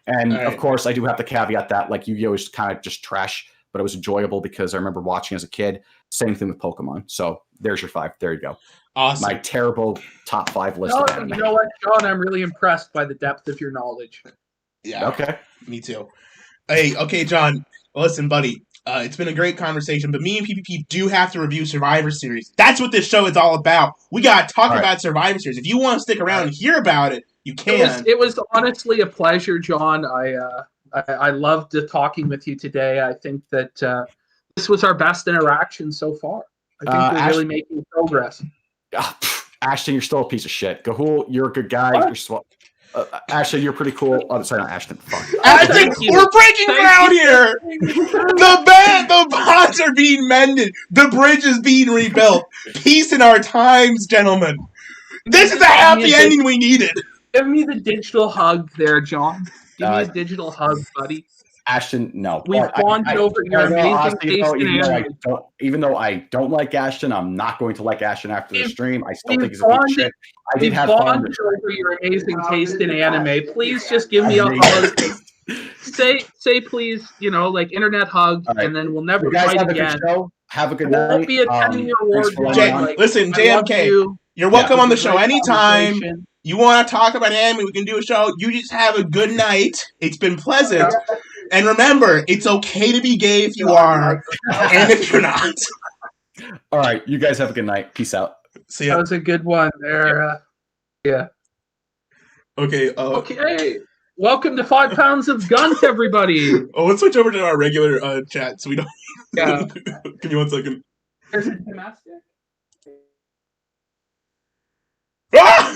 And, of course, I do have to caveat that, Yu-Gi-Oh! Is kind of just trash, but it was enjoyable because I remember watching as a kid. Same thing with Pokemon. So there's your 5. There you go. Awesome. My terrible top 5 list of anime. You know what, John? I'm really impressed by the depth of your knowledge. Yeah. Okay. Me too. Hey, okay, John. Listen, buddy. It's been a great conversation, but me and PPP do have to review Survivor Series. That's what this show is all about. We got to talk about Survivor Series. If you want to stick around and hear about it, you can. It was honestly a pleasure, John. I loved talking with you today. I think that this was our best interaction so far. I think we're really making progress. Ashton, you're still a piece of shit. GAHOOLE, you're a good guy. You're Ashton, you're pretty cool. Oh, sorry, not Ashton. Fuck. Ashton, we're breaking ground here. The bonds are being mended. The bridge is being rebuilt. Peace in our times, gentlemen. This is the happy ending we needed. Give me the digital hug there, John. Give me a digital hug, buddy. Ashton, no. We've bonded over your amazing taste in anime. Even though I don't like Ashton, I'm not going to like Ashton after the stream. I still think he's a piece of shit. I did have fun. Over your amazing taste in anime. Please just give me a hug. Say please, internet hug, and then we'll never fight again. Have a good night. Won't be attending your award. Listen, JMK, you're welcome on the show anytime. You want to talk about anime, we can do a show. You just have a good night. It's been pleasant. And remember, it's okay to be gay if you are, and if you're not. All right, you guys have a good night. Peace out. See ya. That was a good one there. Yeah. Okay. Okay. Welcome to 5 Pounds of Gunt, everybody. Let's switch over to our regular chat so we don't. Yeah. Give me 1 second. Is it domestic? Ah!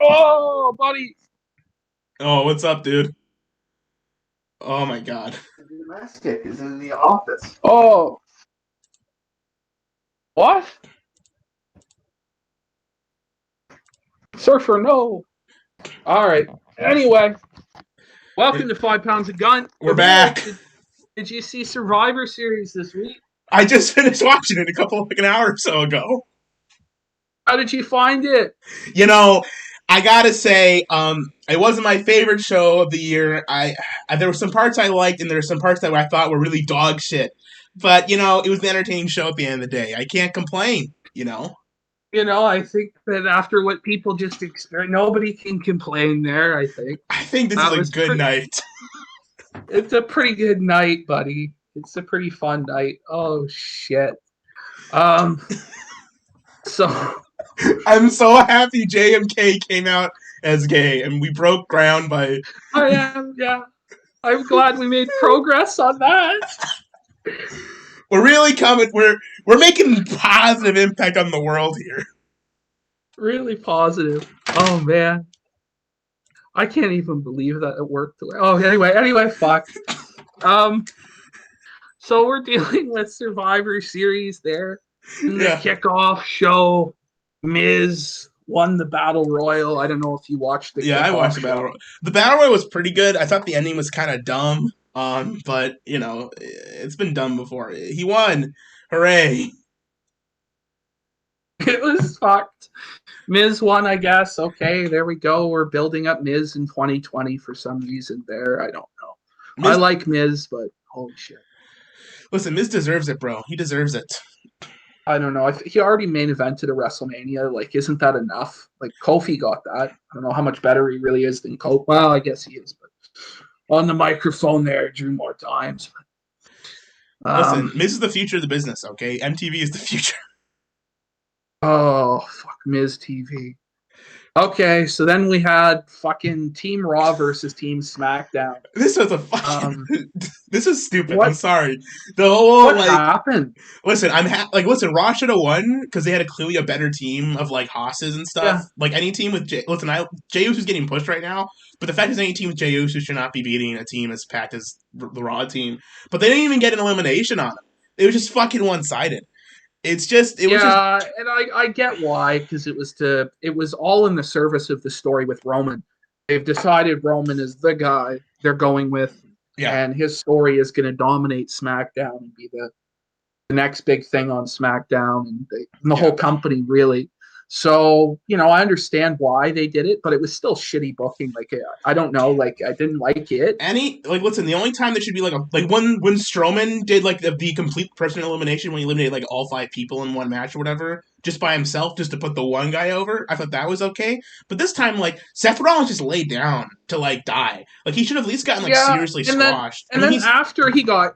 Oh, buddy. Oh, what's up, dude? Oh my god. The domestic is in the office. Oh. What? Surfer, no. All right. Anyway, welcome to 5 Pounds of Gunt. We're back. Did you see Survivor Series this week? I just finished watching it a couple like an hour or so ago. How did you find it? You know, I gotta say, it wasn't my favorite show of the year. There were some parts I liked, and there were some parts that I thought were really dog shit. But it was an entertaining show at the end of the day. I can't complain. I think that after what people just experienced, nobody can complain there. I think this is a good night. It's a pretty good night, buddy. It's a pretty fun night. Oh shit. So. I'm so happy JMK came out as gay, and we broke ground by... I am, yeah. I'm glad we made progress on that. We're really coming. We're making positive impact on the world here. Really positive. Oh, man. I can't even believe that it worked. Oh, anyway, fuck. So we're dealing with Survivor Series there. In the kickoff show, Miz won the Battle Royal. I don't know if you watched the I watched the Battle Royal. The Battle Royal was pretty good. I thought the ending was kind of dumb, but, it's been done before. He won. Hooray. It was fucked. Miz won, I guess. Okay, there we go. We're building up Miz in 2020 for some reason there. I don't know. I like Miz, but holy shit. Listen, Miz deserves it, bro. He deserves it. I don't know. He already main evented a WrestleMania. Like, isn't that enough? Like, Kofi got that. I don't know how much better he really is than Kofi. Well, I guess he is, but on the microphone there, drew more times. Listen, Miz is the future of the business, okay? MTV is the future. Oh, fuck, Miz TV. Okay, so then we had fucking Team Raw versus Team SmackDown. This was a fucking... this is stupid. What? I'm sorry. The whole, what happened? Listen, Raw should have won because they had clearly a better team of, Hosses and stuff. Yeah. Like, any team with... Jey Uso's getting pushed right now, but the fact is any team with Jey Uso should not be beating a team as packed as the Raw team. But they didn't even get an elimination on them. It was just fucking one-sided. And I get why, because it was all in the service of the story with Roman. They've decided Roman is the guy they're going with, and his story is going to dominate SmackDown and be the next big thing on SmackDown and the whole company, really. So, I understand why they did it, but it was still shitty booking. Like, I don't know, like, I didn't like it. Listen, the only time there should be, when Strowman did, the complete person elimination when he eliminated, all 5 people in one match or whatever, just by himself, just to put the one guy over, I thought that was okay. But this time, Seth Rollins just laid down to, die. He should have at least gotten, seriously squashed. Then after he got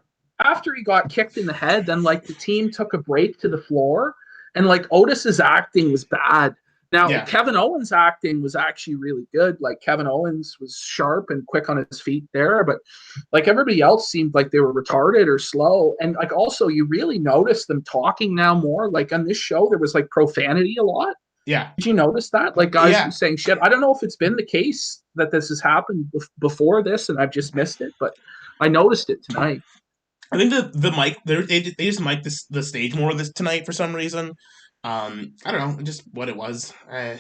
kicked in the head, then, the team took a break to the floor. And Otis's acting was bad. Now Kevin Owens' acting was actually really good. Kevin Owens was sharp and quick on his feet there, but everybody else seemed like they were retarded or slow. And also you really notice them talking now more. On this show there was profanity a lot. Yeah. Did you notice that? Guys saying shit. I don't know if it's been the case that this has happened before this and I've just missed it, but I noticed it tonight. I think the mic they just mic'd the stage more this tonight for some reason. I don't know, just what it was. I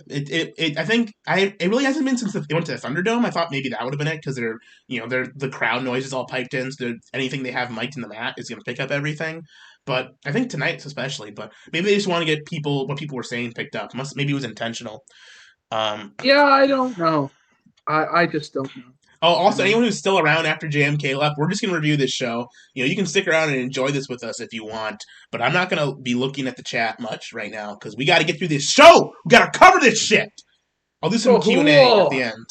think it really hasn't been since they went to the Thunderdome. I thought maybe that would have been it because they're the crowd noise is all piped in, so anything they have mic'd in the mat is going to pick up everything. But I think tonight's especially. But maybe they just want to get what people were saying picked up. Maybe it was intentional. I don't know. I just don't know. Oh, also, anyone who's still around after JMK left, we're just going to review this show. You can stick around and enjoy this with us if you want, but I'm not going to be looking at the chat much right now because we got to get through this show. We got to cover this shit. I'll do some Q&A at the end.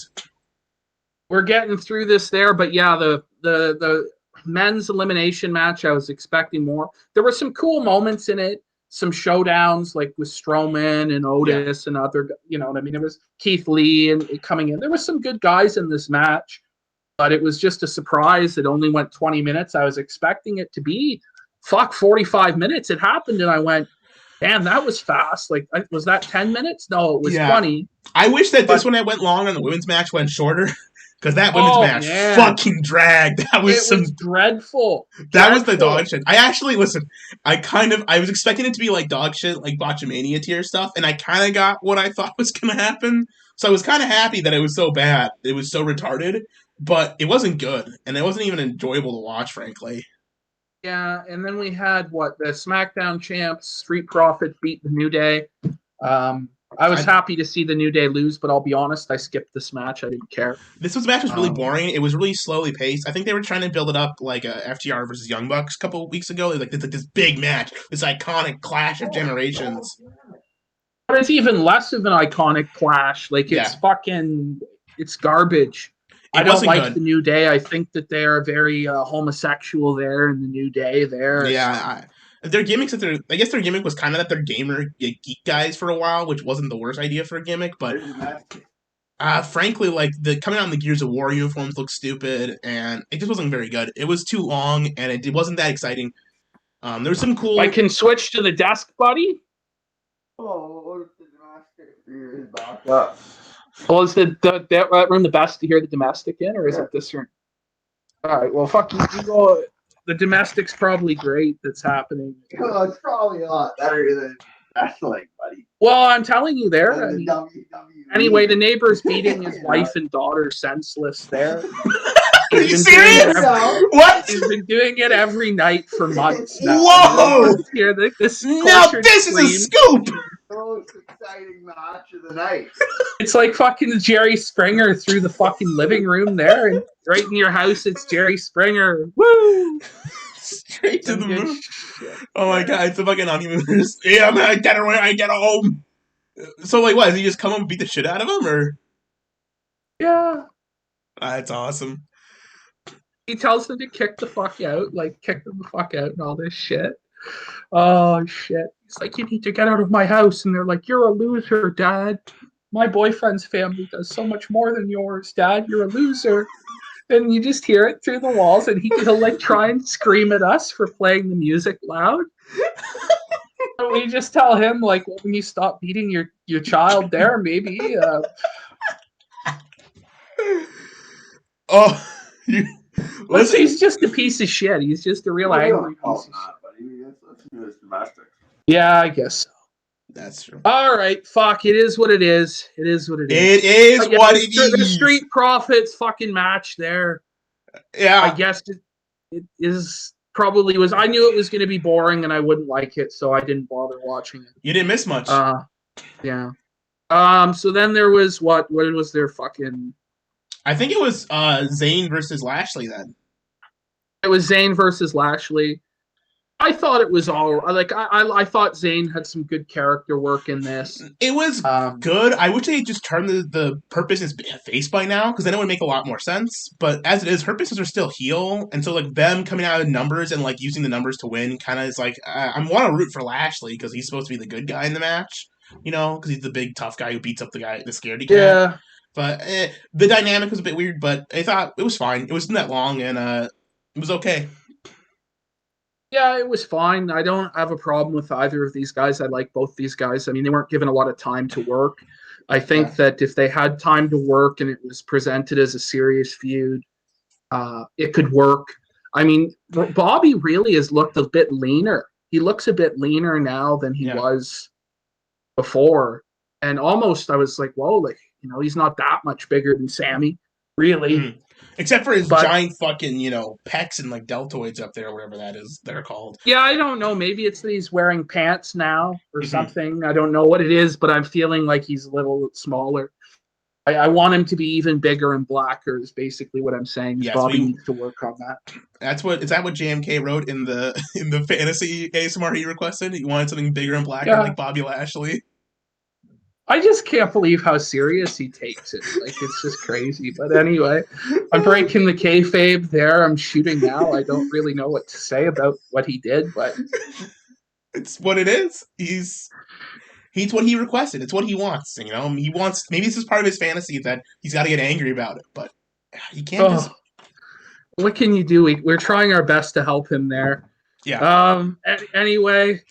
We're getting through this there, but the men's elimination match, I was expecting more. There were some cool moments in it, some showdowns with Strowman and Otis and other, what I mean? There was Keith Lee and coming in. There were some good guys in this match. But it was just a surprise. It only went 20 minutes. I was expecting it to be 45 minutes. It happened, and I went, damn, that was fast. Was that 10 minutes? No, it was 20. I wish that this one that went long and the women's match went shorter. Because that women's match fucking dragged. That was dreadful. That was the dog shit. I actually, listen, I was expecting it to be dog shit, Botchamania tier stuff, and I kind of got what I thought was going to happen. So I was kind of happy that it was so bad. It was so retarded. but it wasn't good, and it wasn't even enjoyable to watch, frankly. Yeah, and then we had the SmackDown champs, Street Profits beat the New Day. I was happy to see the New Day lose, but I'll be honest, I skipped this match. I didn't care. This match was really boring. It was really slowly paced. I think they were trying to build it up like a FTR versus Young Bucks a couple of weeks ago. Like this big match, this iconic clash of generations. But it's even less of an iconic clash. Like it's it's garbage. I don't like the New Day. I think that they are very homosexual there in the New Day there. Yeah, their gimmicks I guess their gimmick was kind of that they're gamer geek guys for a while, which wasn't the worst idea for a gimmick, but frankly, like the coming out in the Gears of War uniforms looked stupid, and it just wasn't very good. It was too long, and it wasn't that exciting. There was some cool. I can switch to the desk, buddy. Oh, the domestic is back up. Well, is that room the best to hear the domestic in, or is it this room? All right. Well, fuck you. You go. The domestic's probably great. That's happening. Well, it's probably a lot better than wrestling, buddy. Well, I'm telling you, there. Anyway, the neighbor's beating his wife and daughter senseless. There. Are you serious? What? He's been doing it every night for months now. Whoa! Here, this is a scoop. Most exciting match of the night. It's like fucking Jerry Springer through the fucking living room there, and right in your house, it's Jerry Springer. Woo! Straight to the moon. Oh my god, it's the fucking honeymooners. Yeah, man, I get her when I get home. So, like, what? Does he just come and beat the shit out of him, or? Yeah. That's awesome. He tells them to kick the fuck out, like, kick them the fuck out and all this shit. Oh, shit. He's like, you need to get out of my house. And they're like, you're a loser, Dad. My boyfriend's family does so much more than yours, Dad. You're a loser. And you just hear it through the walls, and he'll, like, try and scream at us for playing the music loud. So we just tell him, like, well, when you stop beating your child there, maybe. Oh, he's just a piece of shit. He's just a real angry piece of shit. Yeah, I guess so. That's true. All right, fuck. It is what it is. It is what it is. It is what it is. The Street Profits fucking match there. Yeah. I guess it is probably was. I knew it was going to be boring and I wouldn't like it, so I didn't bother watching it. You didn't miss much. Yeah. So then there was what was their fucking. I think it was Zayn versus Lashley then. It was Zayn versus Lashley. I thought it was all like I thought Zayn had some good character work in this. It was good. I wish they had just turned the Hurt Business face by now, because then it would make a lot more sense. But as it is, Hurt Business are still heel, and so like them coming out of numbers and like using the numbers to win kind of is like I want to root for Lashley because he's supposed to be the good guy in the match, you know, because he's the big tough guy who beats up the scaredy cat. Yeah. But the dynamic was a bit weird, but I thought it was fine. It wasn't that long, and it was okay. Yeah, it was fine. I don't have a problem with either of these guys. I like both these guys. I mean, they weren't given a lot of time to work. I think that if they had time to work and it was presented as a serious feud, it could work. I mean, Bobby really has looked a bit leaner. He looks a bit leaner now than he was before. And almost I was like, whoa, like, you know, he's not that much bigger than Sammy, really. Mm-hmm. Except for his giant fucking, you know, pecs and like deltoids up there, or whatever they're called. Yeah, I don't know. Maybe it's that he's wearing pants now or something. I don't know what it is, but I'm feeling like he's a little smaller. I want him to be even bigger and blacker is basically what I'm saying. Yes, Bobby needs to work on that. Is that what JMK wrote in the fantasy ASMR he requested? He wanted something bigger and blacker like Bobby Lashley. I just can't believe how serious he takes it. Like, it's just crazy. But anyway, I'm breaking the kayfabe there. I'm shooting now. I don't really know what to say about what he did, but it's what it is. He's what he requested. It's what he wants. You know, maybe this is part of his fantasy that he's got to get angry about it, but you can't just. What can you do? We're trying our best to help him there. Yeah. Anyway.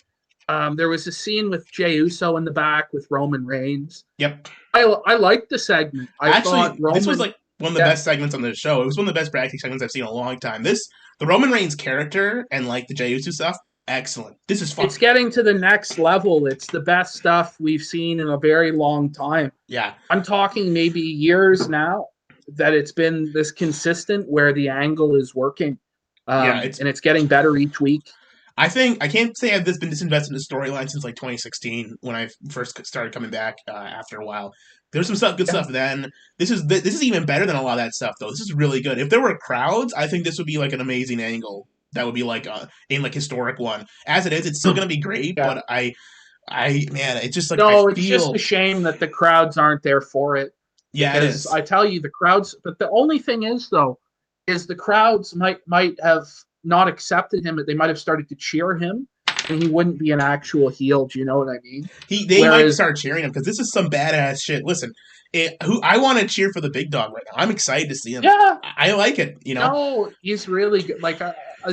There was a scene with Jey Uso in the back with Roman Reigns. Yep. I liked the segment. This was like one of the best segments on the show. It was one of the best bragging segments I've seen in a long time. The Roman Reigns character and like the Jey Uso stuff, excellent. This is fun. It's getting to the next level. It's the best stuff we've seen in a very long time. Yeah. I'm talking maybe years now. that it's been this consistent where the angle is working. And it's getting better each week. I can't say I've been disinvested in the storyline since like 2016 when I first started coming back after a while. There's some good stuff then. This is even better than a lot of that stuff though. This is really good. If there were crowds, I think this would be like an amazing angle. That would be like in like historic one. As it is, it's still gonna be great. Yeah. But man, it's just like it's just a shame that the crowds aren't there for it. Yeah, because it is. I tell you, the crowds. But the only thing is though, is the crowds might have not accepted him, but they might have started to cheer him, and he wouldn't be an actual heel. Do you know what I mean? They might start cheering him because this is some badass shit. Listen, I want to cheer for the big dog right now. I'm excited to see him. Yeah, I like it. You know, no, he's really good. Like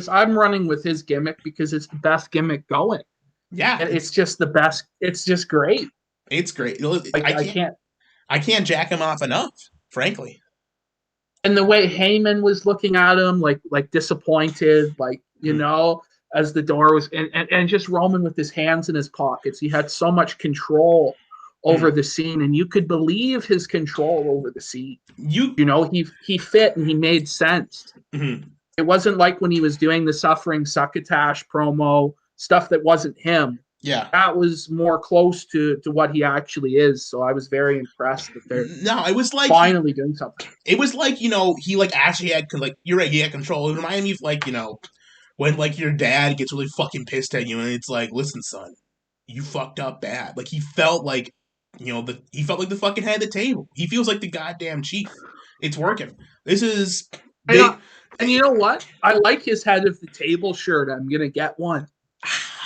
I'm running with his gimmick because it's the best gimmick going. Yeah, and it's just the best. It's just great. It's great. I can't jack him off enough, frankly. And the way Heyman was looking at him, like disappointed, like, you know, as the door was, and just Roman with his hands in his pockets. He had so much control over the scene, and you could believe his control over the scene. You know, he fit and he made sense. Mm-hmm. It wasn't like when he was doing the Suffering Succotash promo, stuff that wasn't him. Yeah, that was more close to what he actually is. So I was very impressed that they're it was like finally doing something. It was like, you know, he like actually had you're right, he had control. It reminded me of like, you know, when like your dad gets really fucking pissed at you and it's like, listen, son, you fucked up bad. Like he felt like, you know, he felt like the fucking head of the table. He feels like the goddamn chief. It's working. This is and you know what? I like his head of the table shirt. I'm gonna get one.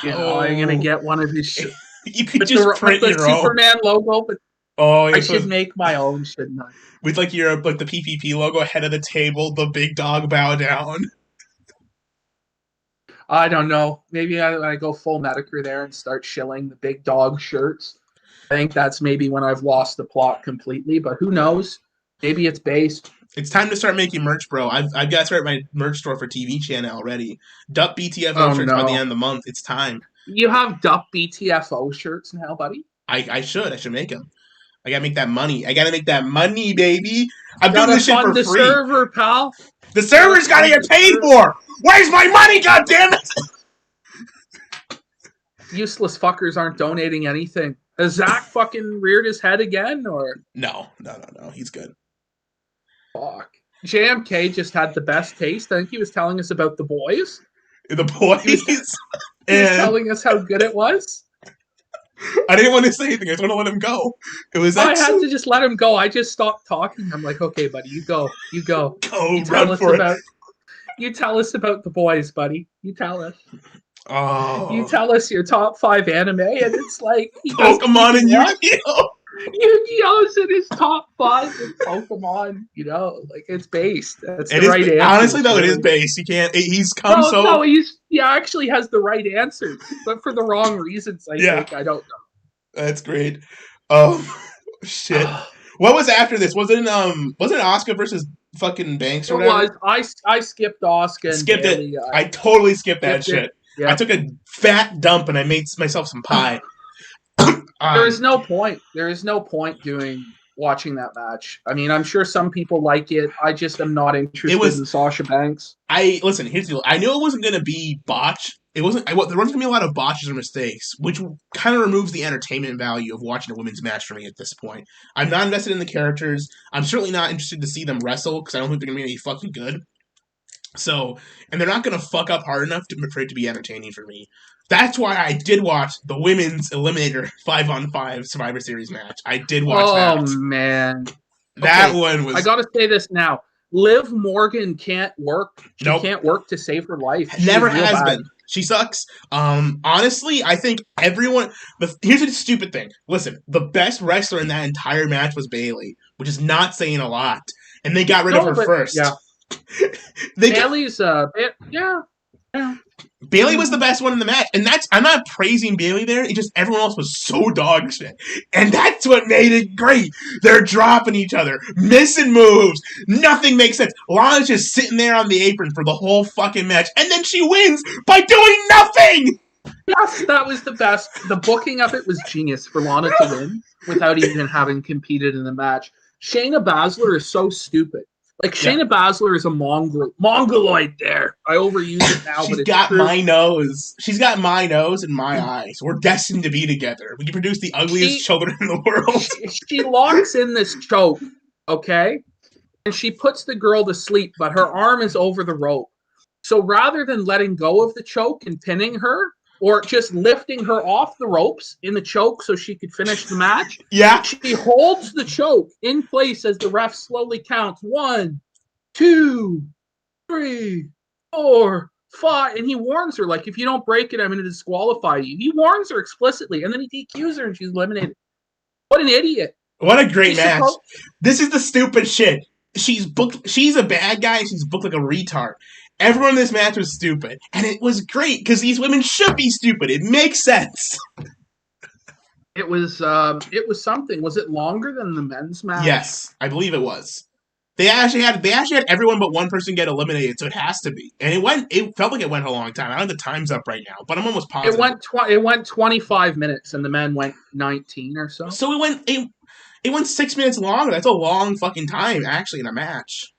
You know, I'm gonna get one of his shirts. You could just print your Superman logo, but I should make my own, shouldn't I? With like your the PPP logo, head of the table, the big dog bow down. I don't know. Maybe I go full Medicare there and start shilling the big dog shirts. I think that's maybe when I've lost the plot completely, but who knows? Maybe it's based. It's time to start making merch, bro. I've got to start my merch store for TV channel already. Duck BTFO shirts by the end of the month. It's time. You have Duck BTFO shirts now, buddy? I should make them. I gotta make that money. I gotta make that money, baby. I'm doing this shit for free. The server, pal. The server's gotta get paid for. Where's my money, goddammit? Useless fuckers aren't donating anything. Has Zach fucking reared his head again, or? No. He's good. Fuck. JMK just had the best taste. I think he was telling us about The Boys. The Boys? He was telling us how good it was. I didn't want to say anything. I just want to let him go. I had to just let him go. I just stopped talking. I'm like, okay, buddy, you go. Go, run for it. You tell us about The Boys, buddy. You tell us. Oh. You tell us your top 5 anime, and it's like Pokemon and Yu-Gi-Oh! Yu-Gi-Oh's in his top 5 with Pokemon. You know, like it's based. That's the right answer. Honestly, though, it is based. He can't. He's come No, he actually has the right answers, but for the wrong reasons. I think. I don't know. That's great. Oh shit! What was after this? Was it Asuka versus fucking Banks or whatever? I skipped Asuka. Skipped it. I totally skipped that shit. Yeah. I took a fat dump and I made myself some pie. There is no point. There is no point watching that match. I mean, I'm sure some people like it. I just am not interested in Sasha Banks. Listen, here's the deal. I knew it wasn't going to be botch. There wasn't going to be a lot of botches or mistakes, which kind of removes the entertainment value of watching a women's match for me at this point. I'm not invested in the characters. I'm certainly not interested to see them wrestle because I don't think they're going to be any fucking good. So, and they're not going to fuck up hard enough for it to be entertaining for me. That's why I did watch the women's Eliminator 5-on-5 Survivor Series match. I did watch that. Oh, man. That one was... I got to say this now. Liv Morgan can't work. She can't work to save her life. Never has been. She sucks. Honestly, I think everyone... Here's a stupid thing. Listen, the best wrestler in that entire match was Bayley, which is not saying a lot. And they got rid of her first. Yeah. Bayley's Bayley was the best one in the match, and I'm not praising Bayley there. It's just everyone else was so dog shit, and that's what made it great. They're dropping each other, missing moves, nothing makes sense. Lana's just sitting there on the apron for the whole fucking match, and then she wins by doing nothing. Yes, that was the best. The booking of it was genius for Lana to win without even having competed in the match. Shayna Baszler is so stupid. Like, Shayna Baszler is a mongoloid there. I overuse it now, She's but it's got true. my nose. She's got my nose and my eyes. We're destined to be together. We can produce the ugliest children in the world. She locks in this choke, okay? And she puts the girl to sleep, but her arm is over the rope. So rather than letting go of the choke and pinning her, or just lifting her off the ropes in the choke so she could finish the match, she holds the choke in place as the ref slowly counts 1, 2, 3, 4, 5, and he warns her, like, if you don't break it, I'm going to disqualify you. He warns her explicitly, and then he DQs her, and she's eliminated. What an idiot! What a great match! This is the stupid shit. She's a bad guy. And she's booked like a retard. Everyone in this match was stupid, and it was great because these women should be stupid. It makes sense. It was something. Was it longer than the men's match? Yes, I believe it was. They actually had everyone but one person get eliminated, so it has to be. And it felt like it went a long time. I don't know the time's up right now, but I'm almost positive. It went 25 minutes, and the men went 19 or so. So it went 6 minutes longer. That's a long fucking time, actually, in a match.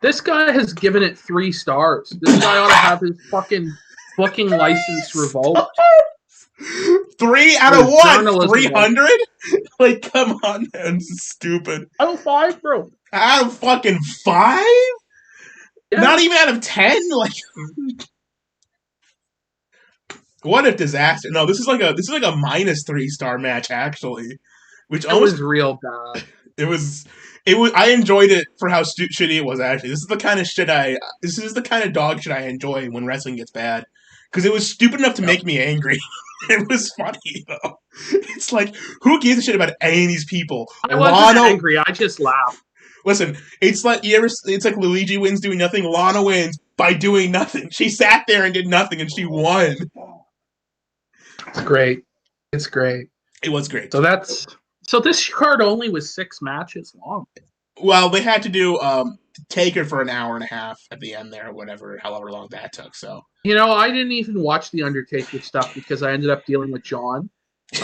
This guy has given it 3 stars. This guy ought to have his fucking booking license revoked. 3 out of what? 300? Like, come on, man. This is stupid. Out of 5, bro. Out of fucking 5? Yeah. Not even out of 10? Like, what a disaster. No, this is like a minus 3-star match, actually. Which was real bad. It was. I enjoyed it for how shitty it was. Actually, this is the kind of dog shit I enjoy when wrestling gets bad, because it was stupid enough to make me angry. It was funny though. It's like, who gives a shit about any of these people? I wasn't angry. I just laughed. Listen, it's like Luigi wins doing nothing. Lana wins by doing nothing. She sat there and did nothing, and she won. It's great. It's great. It was great. So this card only was 6 matches long. Well, they had to do Taker for an hour and a half at the end there, or however long that took. So I didn't even watch the Undertaker stuff because I ended up dealing with John. Did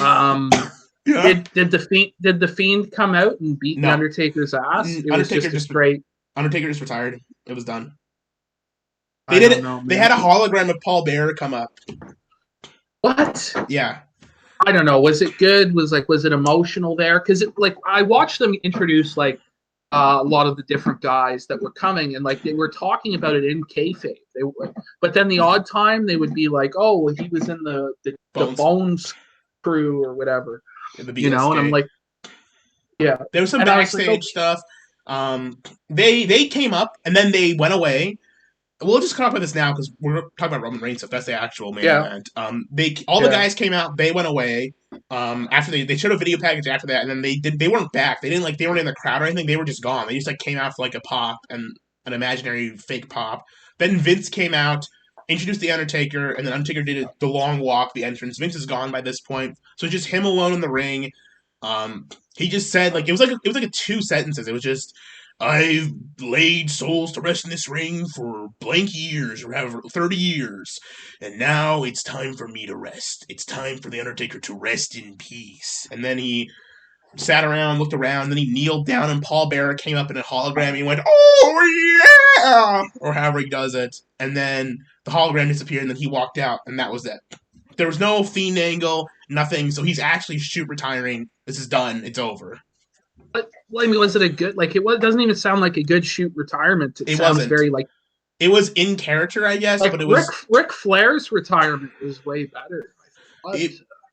the Fiend come out and beat the Undertaker's ass? It was just great. Undertaker just retired. It was done. They had a hologram of Paul Bearer come up. What? Yeah. I don't know. Was it good? Was it emotional there? Because I watched them introduce a lot of the different guys that were coming, and they were talking about it in kayfabe. But then the odd time they would be like, "Oh, well, he was in the Bones crew or whatever," and I'm like, "Yeah." There was some backstage stuff. They came up and then they went away. We'll just talk about this now because we're talking about Roman Reigns stuff. That's the actual main event. The guys came out. They went away. After they showed a video package after that, and then they weren't back. They weren't in the crowd or anything. They were just gone. They just came out for a pop and an imaginary fake pop. Then Vince came out, introduced the Undertaker, and then Undertaker did the long walk, the entrance. Vince is gone by this point, so just him alone in the ring. He just said it was like 2 sentences. It was just, "I've laid souls to rest in this ring for blank years, or however, 30 years. And now it's time for me to rest. It's time for the Undertaker to rest in peace." And then he sat around, looked around, then he kneeled down, and Paul Bearer came up in a hologram, and he went, "Oh, yeah!" Or however he does it. And then the hologram disappeared, and then he walked out, and that was it. There was no Fiend angle, nothing, so he's actually retiring. This is done. It's over. Was it a good? It doesn't even sound like a good shoot retirement. It sounds wasn't. Very It was in character, I guess, but it was. Ric Flair's retirement was way better.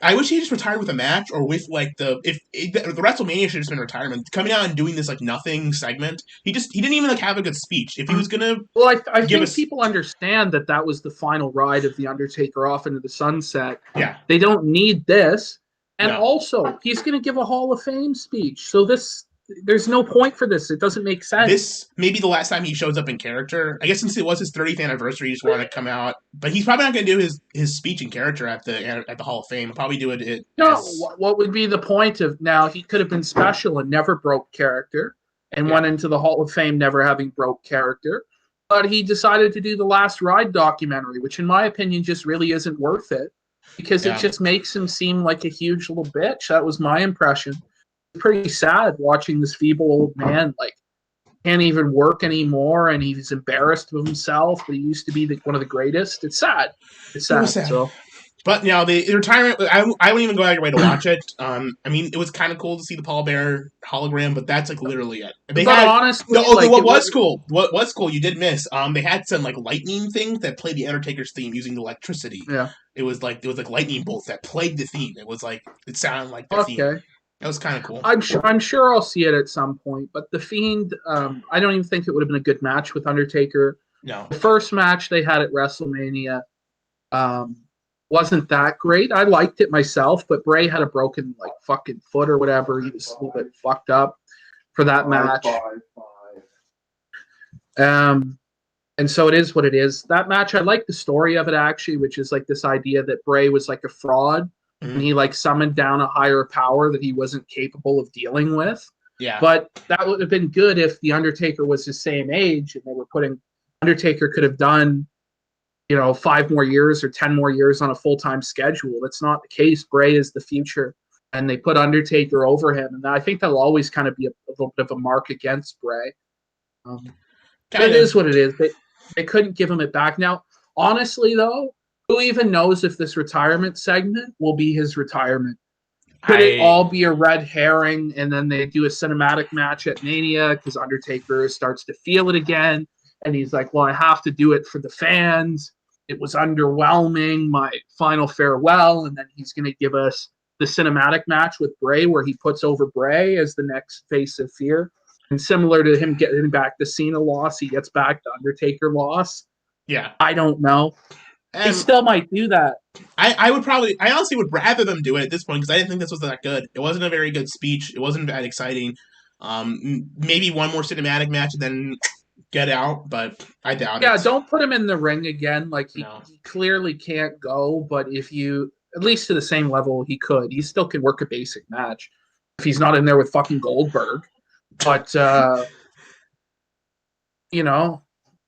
I wish he just retired with a match, or with the WrestleMania should have just been retirement. Coming out and doing this nothing segment. He didn't even have a good speech. If he was gonna, I think people understand that was the final ride of the Undertaker off into the sunset. Yeah, they don't need this. And also, he's going to give a Hall of Fame speech. So there's no point for this. It doesn't make sense. This may be the last time he shows up in character. I guess since it was his 30th anniversary, he just wanted to come out. But he's probably not going to do his speech in character at the Hall of Fame. He'll probably do it. What would be the point of now? He could have been special and never broke character, and went into the Hall of Fame never having broke character. But he decided to do the Last Ride documentary, which in my opinion just really isn't worth it. Because it just makes him seem like a huge little bitch. That was my impression. pretty sad watching this feeble old man like can't even work anymore, and he's embarrassed of himself. But he used to be one of the greatest. It's sad. It's sad. So. But the retirement, I wouldn't even go out of your way to watch it. I mean, it was kind of cool to see the Paul Bearer hologram, but that's like literally it. Honestly, what was cool, you did miss. They had some like lightning things that played the Undertaker's theme using electricity. Yeah, it was like lightning bolts that played the theme. It was like it sounded like the theme. That was kind of cool. I'm sure I'll see it at some point. But the Fiend, I don't even think it would have been a good match with Undertaker. No, the first match they had at WrestleMania. Wasn't that great. I liked it myself, but Bray had a broken like fucking foot or whatever. He was a little bit fucked up for that match. And so it is what it is. That match, I like the story of it actually, which is like this idea that Bray was like a fraud and he like summoned down a higher power that he wasn't capable of dealing with. Yeah. But that would have been good if the Undertaker was the same age and they were putting Undertaker could have done 5 more years or 10 more years on a full-time schedule. That's not the case. Bray is the future, and they put Undertaker over him, and I think that'll always kind of be a little bit of a mark against Bray. It is what it is. They couldn't give him it back. Now, honestly, though, who even knows if this retirement segment will be his retirement? Could it all be a red herring, and then they do a cinematic match at Mania because Undertaker starts to feel it again, and he's like, well, I have to do it for the fans. It was underwhelming, my final farewell, and then he's going to give us the cinematic match with Bray where he puts over Bray as the next face of fear. And similar to him getting back the Cena loss, he gets back the Undertaker loss. Yeah. I don't know. They still might do that. I honestly would rather them do it at this point because I didn't think this was that good. It wasn't a very good speech. It wasn't that exciting. Maybe one more cinematic match and then get out, but I doubt it. Yeah, don't put him in the ring again. Like, he clearly can't go, but if you, at least to the same level he could, he still can work a basic match if he's not in there with fucking Goldberg. But, all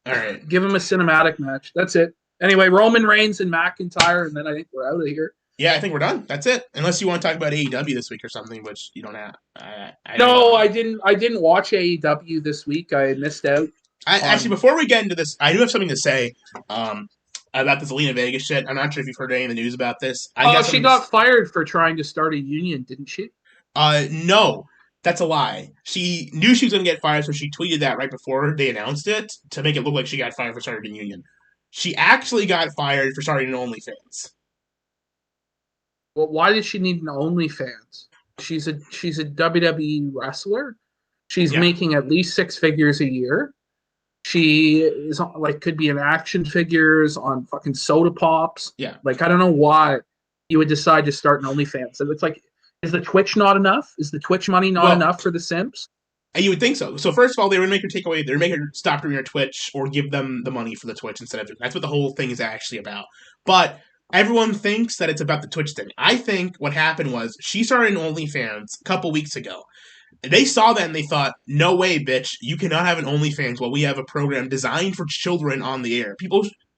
right, give him a cinematic match. That's it. Anyway, Roman Reigns and McIntyre, and then I think we're out of here. Yeah, I think we're done. That's it. Unless you want to talk about AEW this week or something, which you don't have. I didn't watch AEW this week. I missed out. Actually, before we get into this, I do have something to say about this Zelina Vega shit. I'm not sure if you've heard any of the news about this. She got fired for trying to start a union, didn't she? No, that's a lie. She knew she was going to get fired, so she tweeted that right before they announced it to make it look like she got fired for starting a union. She actually got fired for starting an OnlyFans. Well, why does she need an OnlyFans? She's a WWE wrestler. She's making at least 6 figures a year. She is like could be in action figures on fucking soda pops. Yeah. Like, I don't know why you would decide to start an OnlyFans. So it's like, is the Twitch not enough? Is the Twitch money not enough for the simps? You would think so. So first of all, they would make her take away. They would make her stop doing her Twitch or give them the money for the Twitch instead of. That's what the whole thing is actually about. But everyone thinks that it's about the Twitch thing. I think what happened was she started an OnlyFans a couple weeks ago. They saw that and they thought, no way, bitch, you cannot have an OnlyFans while we have a program designed for children on the air.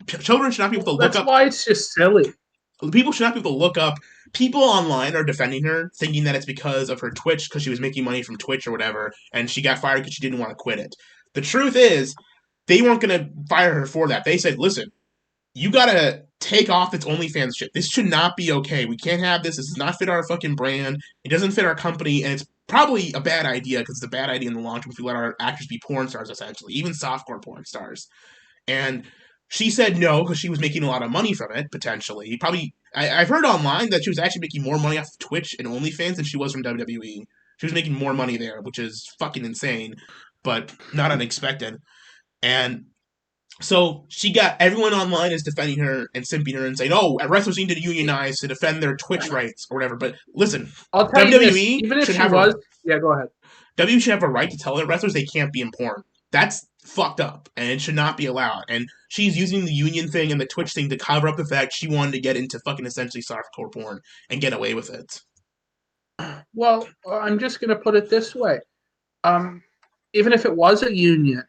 Children should not be able to look up. That's why it's just silly. People should not be able to look up. People online are defending her, thinking that it's because of her Twitch, because she was making money from Twitch or whatever, and she got fired because she didn't want to quit it. The truth is, they weren't going to fire her for that. They said, listen, you got to take off this OnlyFans shit. This should not be okay. We can't have this. This does not fit our fucking brand. It doesn't fit our company, and it's probably a bad idea, because it's a bad idea in the long term if you let our actors be porn stars, essentially, even softcore porn stars. And she said no, because she was making a lot of money from it, potentially. Probably, I've heard online that she was actually making more money off of Twitch and OnlyFans than she was from WWE. She was making more money there, which is fucking insane, but not unexpected. And so she got, everyone online is defending her and simping her and saying, oh, wrestlers need to unionize to defend their Twitch rights or whatever. But listen, I'll tell you this, even if she was, go ahead. WWE should have a right to tell their wrestlers they can't be in porn. That's fucked up, and it should not be allowed. And she's using the union thing and the Twitch thing to cover up the fact she wanted to get into fucking essentially softcore porn and get away with it. Well, I'm just going to put it this way. Even if it was a union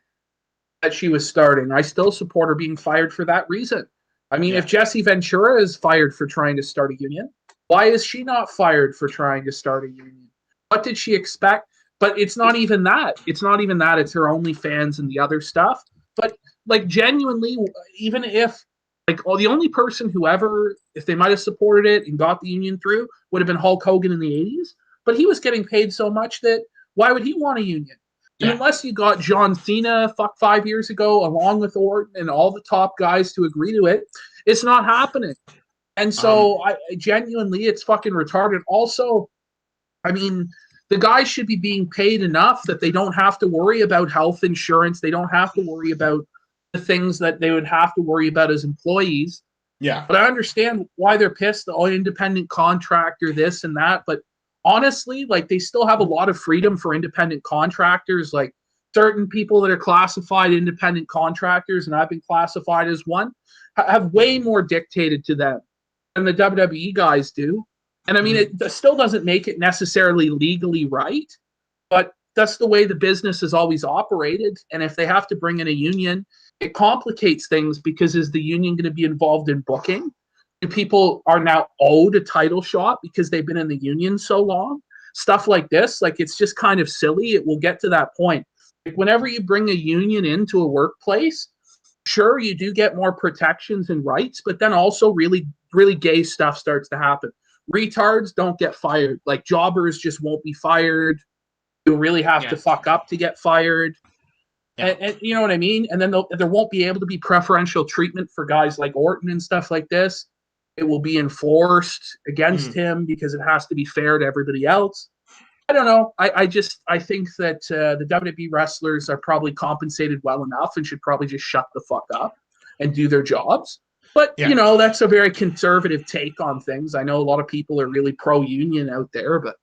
that she was starting, I still support her being fired for that reason. I mean, if Jesse Ventura is fired for trying to start a union, why is she not fired for trying to start a union? What did she expect? But it's not even that. It's not even that. It's her OnlyFans and the other stuff. But like genuinely, even if like the only person who ever, if they might have supported it and got the union through, would have been Hulk Hogan in the 80s. But he was getting paid so much that why would he want a union? And unless you got John Cena 5 years ago, along with Orton and all the top guys to agree to it, it's not happening. And so I genuinely, it's fucking retarded. Also, I mean, the guys should be being paid enough that they don't have to worry about health insurance. They don't have to worry about the things that they would have to worry about as employees. Yeah. But I understand why they're pissed. Oh, independent contractor, this and that. But honestly, like they still have a lot of freedom for independent contractors. Like certain people that are classified independent contractors, and I've been classified as one, have way more dictated to them than the WWE guys do. And I mean, it still doesn't make it necessarily legally right, but that's the way the business has always operated. And if they have to bring in a union, it complicates things because is the union going to be involved in booking? Do people are now owed a title shot because they've been in the union so long? Stuff like this, like it's just kind of silly. It will get to that point. Like whenever you bring a union into a workplace, sure, you do get more protections and rights, but then also really, really gay stuff starts to happen. Retards don't get fired. Like jobbers just won't be fired. You really have to fuck up to get fired. Yeah. And you know what I mean? And then there won't be able to be preferential treatment for guys like Orton and stuff like this. It will be enforced against him because it has to be fair to everybody else. I don't know. I think that the WWE wrestlers are probably compensated well enough and should probably just shut the fuck up and do their jobs. But, you know, that's a very conservative take on things. I know a lot of people are really pro-union out there, but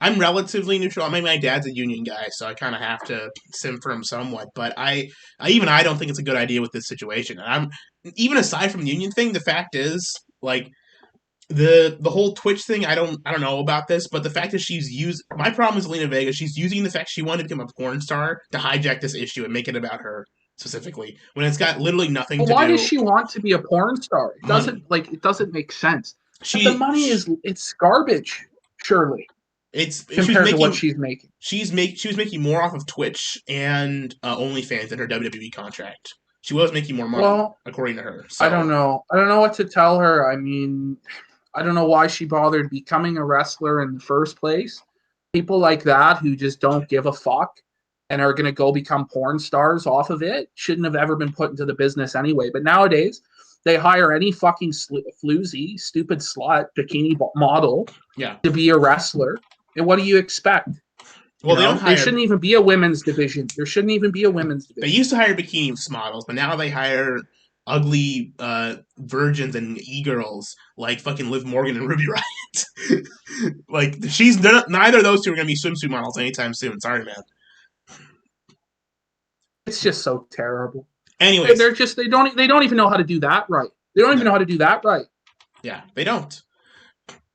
I'm relatively neutral. I mean, my dad's a union guy, so I kind of have to sim for him somewhat. But I don't think it's a good idea with this situation. And I'm even aside from the union thing, the fact is, like, the whole Twitch thing, I don't know about this, but the fact that my problem is Lena Vega, she's using the fact she wanted to become a porn star to hijack this issue and make it about her specifically when it's got literally nothing to do. Why does she want to be a porn star? It doesn't make sense. The money it's garbage, surely. It's compared to what she's making. She was making more off of Twitch and OnlyFans than her WWE contract. She was making more money, according to her. So. I don't know what to tell her. I mean, I don't know why she bothered becoming a wrestler in the first place. People like that who just don't give a fuck and are going to go become porn stars off of it shouldn't have ever been put into the business anyway. But nowadays, they hire any fucking floozy, stupid slut, bikini model to be a wrestler. And what do you expect? Well, they shouldn't even be a women's division. There shouldn't even be a women's division. They used to hire bikini models, but now they hire ugly virgins and e-girls like fucking Liv Morgan and Ruby Riott. Like neither of those two are going to be swimsuit models anytime soon. Sorry, man. It's just so terrible. Anyways, they don't even know how to do that right. They don't even know how to do that right. Yeah, they don't.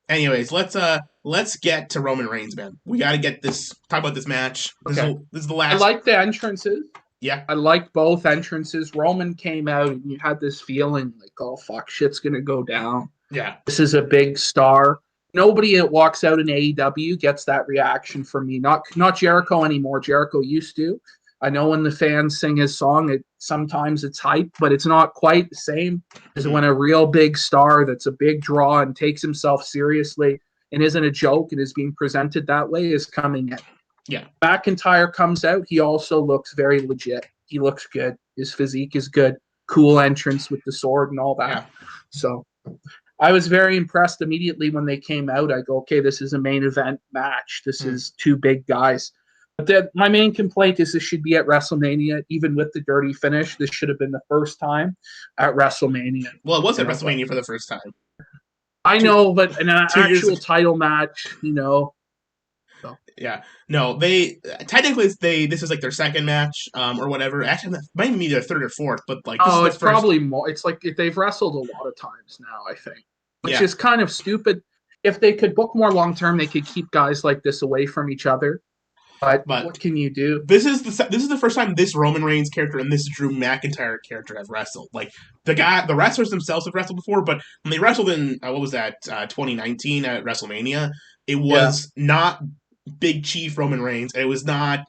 Anyways, let's get to Roman Reigns, man. We got to talk about this match. This is the last. I like the entrances. Yeah. I like both entrances. Roman came out and you had this feeling like, oh, fuck, shit's going to go down. Yeah. This is a big star. Nobody that walks out in AEW gets that reaction from me. Not Jericho anymore. Jericho used to. I know when the fans sing his song, sometimes it's hype, but it's not quite the same as when a real big star that's a big draw and takes himself seriously and isn't a joke and is being presented that way is coming in. Yeah. McIntyre comes out. He also looks very legit. He looks good. His physique is good. Cool entrance with the sword and all that. Yeah. So I was very impressed immediately when they came out. I go, okay, this is a main event match. This is two big guys. But my main complaint is this should be at WrestleMania, even with the dirty finish. This should have been the first time at WrestleMania. Well, it was at WrestleMania for the first time. I know, but in an actual title match, So. Yeah, no, they technically this is like their second match, or whatever. Actually, that might be their third or fourth, but like this is it's probably more. It's like they've wrestled a lot of times now, I think, which is kind of stupid. If they could book more long term, they could keep guys like this away from each other. But what can you do? This is the first time this Roman Reigns character and this Drew McIntyre character have wrestled. Like the wrestlers themselves have wrestled before, but when they wrestled in 2019 at WrestleMania, It was not Big Chief Roman Reigns. It was not,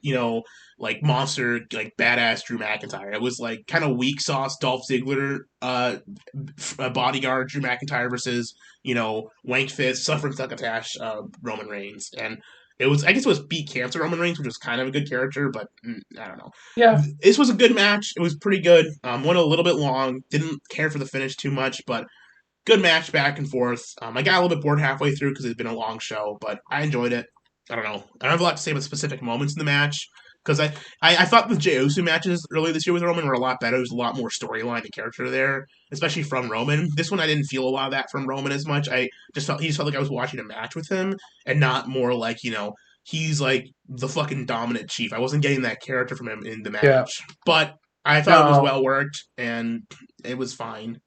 like monster, like badass Drew McIntyre. It was like kind of weak sauce Dolph Ziggler, bodyguard Drew McIntyre versus, wank fist, suffering succotash, Roman Reigns. And I guess it was beat cancer Roman Reigns, which was kind of a good character, but I don't know. Yeah. This was a good match. It was pretty good. Went a little bit long. Didn't care for the finish too much, but good match back and forth. I got a little bit bored halfway through because it's been a long show, but I enjoyed it. I don't know. I don't have a lot to say about specific moments in the match because I thought the Jey Uso matches earlier this year with Roman were a lot better. There was a lot more storyline and character there, especially from Roman. This one I didn't feel a lot of that from Roman as much. He just felt like I was watching a match with him and not more like, he's like the fucking dominant chief. I wasn't getting that character from him in the match. But I thought it was well worked and it was fine.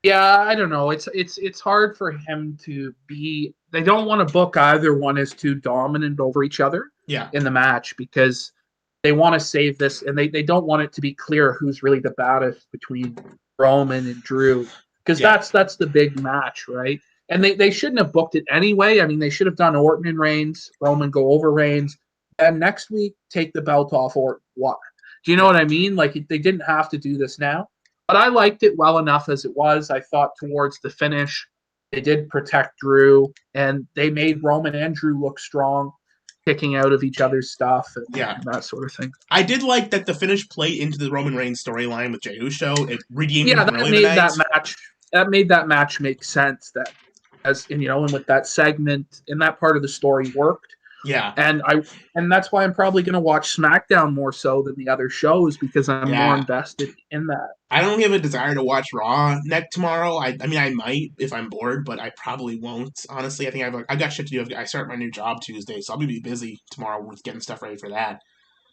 Yeah, I don't know. It's hard for him to be. They don't want to book either one as too dominant over each other. Yeah. In the match because they want to save this and they don't want it to be clear who's really the baddest between Roman and Drew because that's the big match, right? And they shouldn't have booked it anyway. I mean, they should have done Orton and Reigns, Roman go over Reigns, and next week take the belt off Orton. What? Do you know what I mean? Like they didn't have to do this now. But I liked it well enough as it was. I thought towards the finish, they did protect Drew, and they made Roman and Drew look strong, kicking out of each other's stuff and that sort of thing. I did like that the finish played into the Roman Reigns storyline with Jey Uso. It redeemed him that early made in the night. that made that match make sense. That and with that segment and that part of the story worked. Yeah, and that's why I'm probably going to watch SmackDown more so than the other shows because I'm more invested in that. I don't have a desire to watch Raw tomorrow. I mean, I might if I'm bored, but I probably won't. Honestly, I think I've got shit to do. I start my new job Tuesday, so I'll be busy tomorrow with getting stuff ready for that.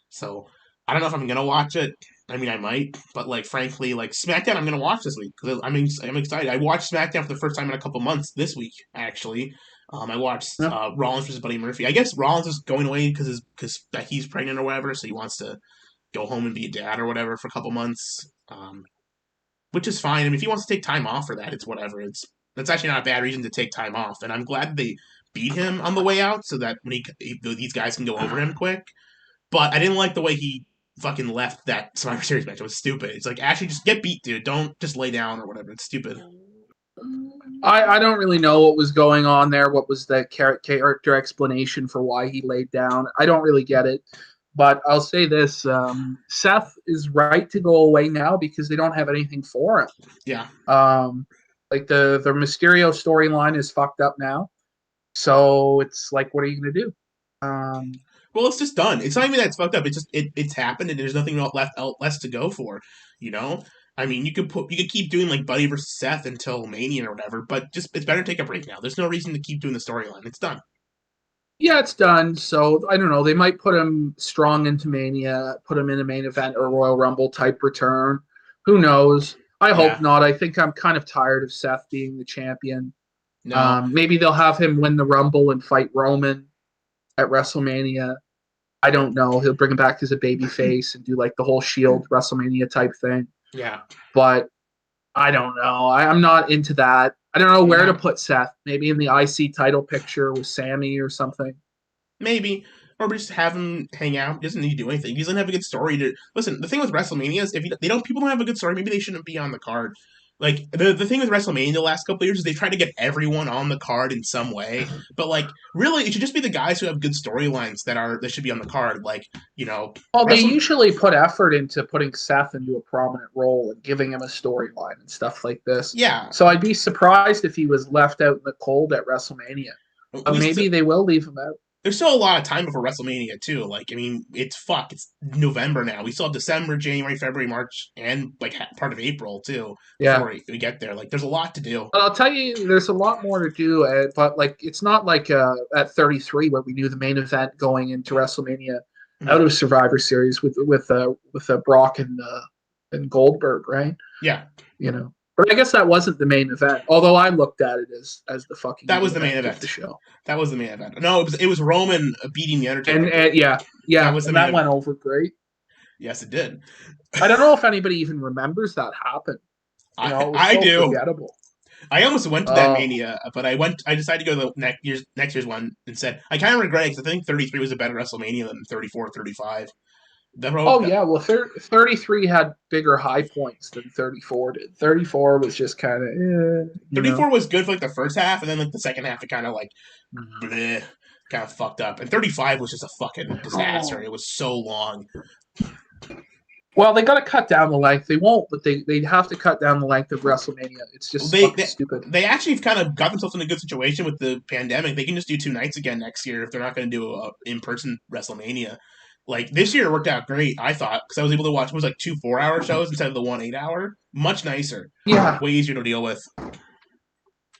So I don't know if I'm gonna watch it. I mean, I might, but frankly, SmackDown, I'm gonna watch this week because I'm excited. I watched SmackDown for the first time in a couple months this week, actually. I watched Rollins versus Buddy Murphy. I guess Rollins is going away because Becky's pregnant or whatever, so he wants to go home and be a dad or whatever for a couple months, which is fine. I mean, if he wants to take time off for that, it's whatever. That's actually not a bad reason to take time off, and I'm glad they beat him on the way out so that when these guys can go over him quick. But I didn't like the way he fucking left that Survivor Series match. It was stupid. It's actually just get beat, dude. Don't just lay down or whatever. It's stupid. I don't really know what was going on there. What was the character explanation for why he laid down? I don't really get it. But I'll say this. Seth is right to go away now because they don't have anything for him. Yeah. The Mysterio storyline is fucked up now. So it's what are you going to do? Well, it's just done. It's not even that it's fucked up. It's just it's happened, and there's nothing less to go for. I mean, you could keep doing Buddy versus Seth until Mania or whatever, but it's better to take a break now. There's no reason to keep doing the storyline. It's done. Yeah, it's done. So I don't know. They might put him strong into Mania, put him in a main event or Royal Rumble type return. Who knows? I hope not. I think I'm kind of tired of Seth being the champion. No. Maybe they'll have him win the Rumble and fight Roman at WrestleMania. I don't know. He'll bring him back as a baby face and do the whole Shield WrestleMania type thing. Yeah. But I don't know. I'm not into that. I don't know where to put Seth. Maybe in the IC title picture with Sammy or something. Maybe. Or just have him hang out. He doesn't need to do anything. He doesn't have a good story to... Listen, the thing with WrestleMania is people don't have a good story, maybe they shouldn't be on the card. The thing with WrestleMania the last couple of years is they try to get everyone on the card in some way. But, really, it should just be the guys who have good storylines that should be on the card. Well, they usually put effort into putting Seth into a prominent role and giving him a storyline and stuff like this. Yeah. So I'd be surprised if he was left out in the cold at WrestleMania. But maybe they will leave him out. There's still a lot of time before WrestleMania, too. It's November now. We still have December, January, February, March, and, part of April, too, before we get there. There's a lot to do. But I'll tell you, there's a lot more to do, but, it's not at 33 where we knew the main event going into WrestleMania out of Survivor Series with Brock and Goldberg, right? Yeah. But I guess that wasn't the main event, although I looked at it as the fucking. That was the main event of the show. That was the main event. No, it was Roman beating the Undertaker. That went over great. Yes, it did. I don't know if anybody even remembers that happened. I do. Forgettable. I almost went to that Mania, but I decided to go to the next year's one instead. I kind of regret it because I think 33 was a better WrestleMania than 34, 35. Yeah, well, 33 had bigger high points than 34 did. 34 was just kind of 34 was good for like the first half, and then like the second half it kind of like bleh, kind of fucked up. And 35 was just a fucking disaster. It was so long. Well, they got to cut down the length. They won't, but they'd have to cut down the length of WrestleMania. It's just stupid. They actually kind of got themselves in a good situation with the pandemic. They can just do 2 nights again next year if they're not going to do a in-person WrestleMania. Like, this year it worked out great, I thought, because I was able to watch, it was like 2 4-hour shows instead of the 1 8-hour. Much nicer. Yeah. Way easier to deal with.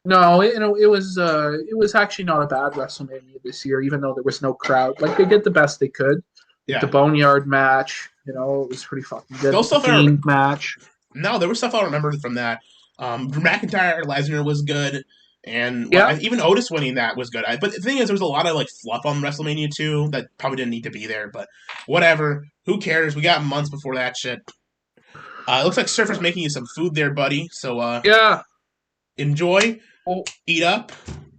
No, it was actually not a bad WrestleMania this year, even though there was no crowd. Like, they did the best they could. Yeah. The Boneyard match, it was pretty fucking good. Those stuff Fiend match. No, there was stuff I remember from that. Drew McIntyre, Lesnar was good. And even Otis winning that was good. But the thing is, there was a lot of like fluff on WrestleMania 2 that probably didn't need to be there. But whatever. Who cares? We got months before that shit. It looks like Surfer's making you some food there, buddy. So enjoy. Eat up.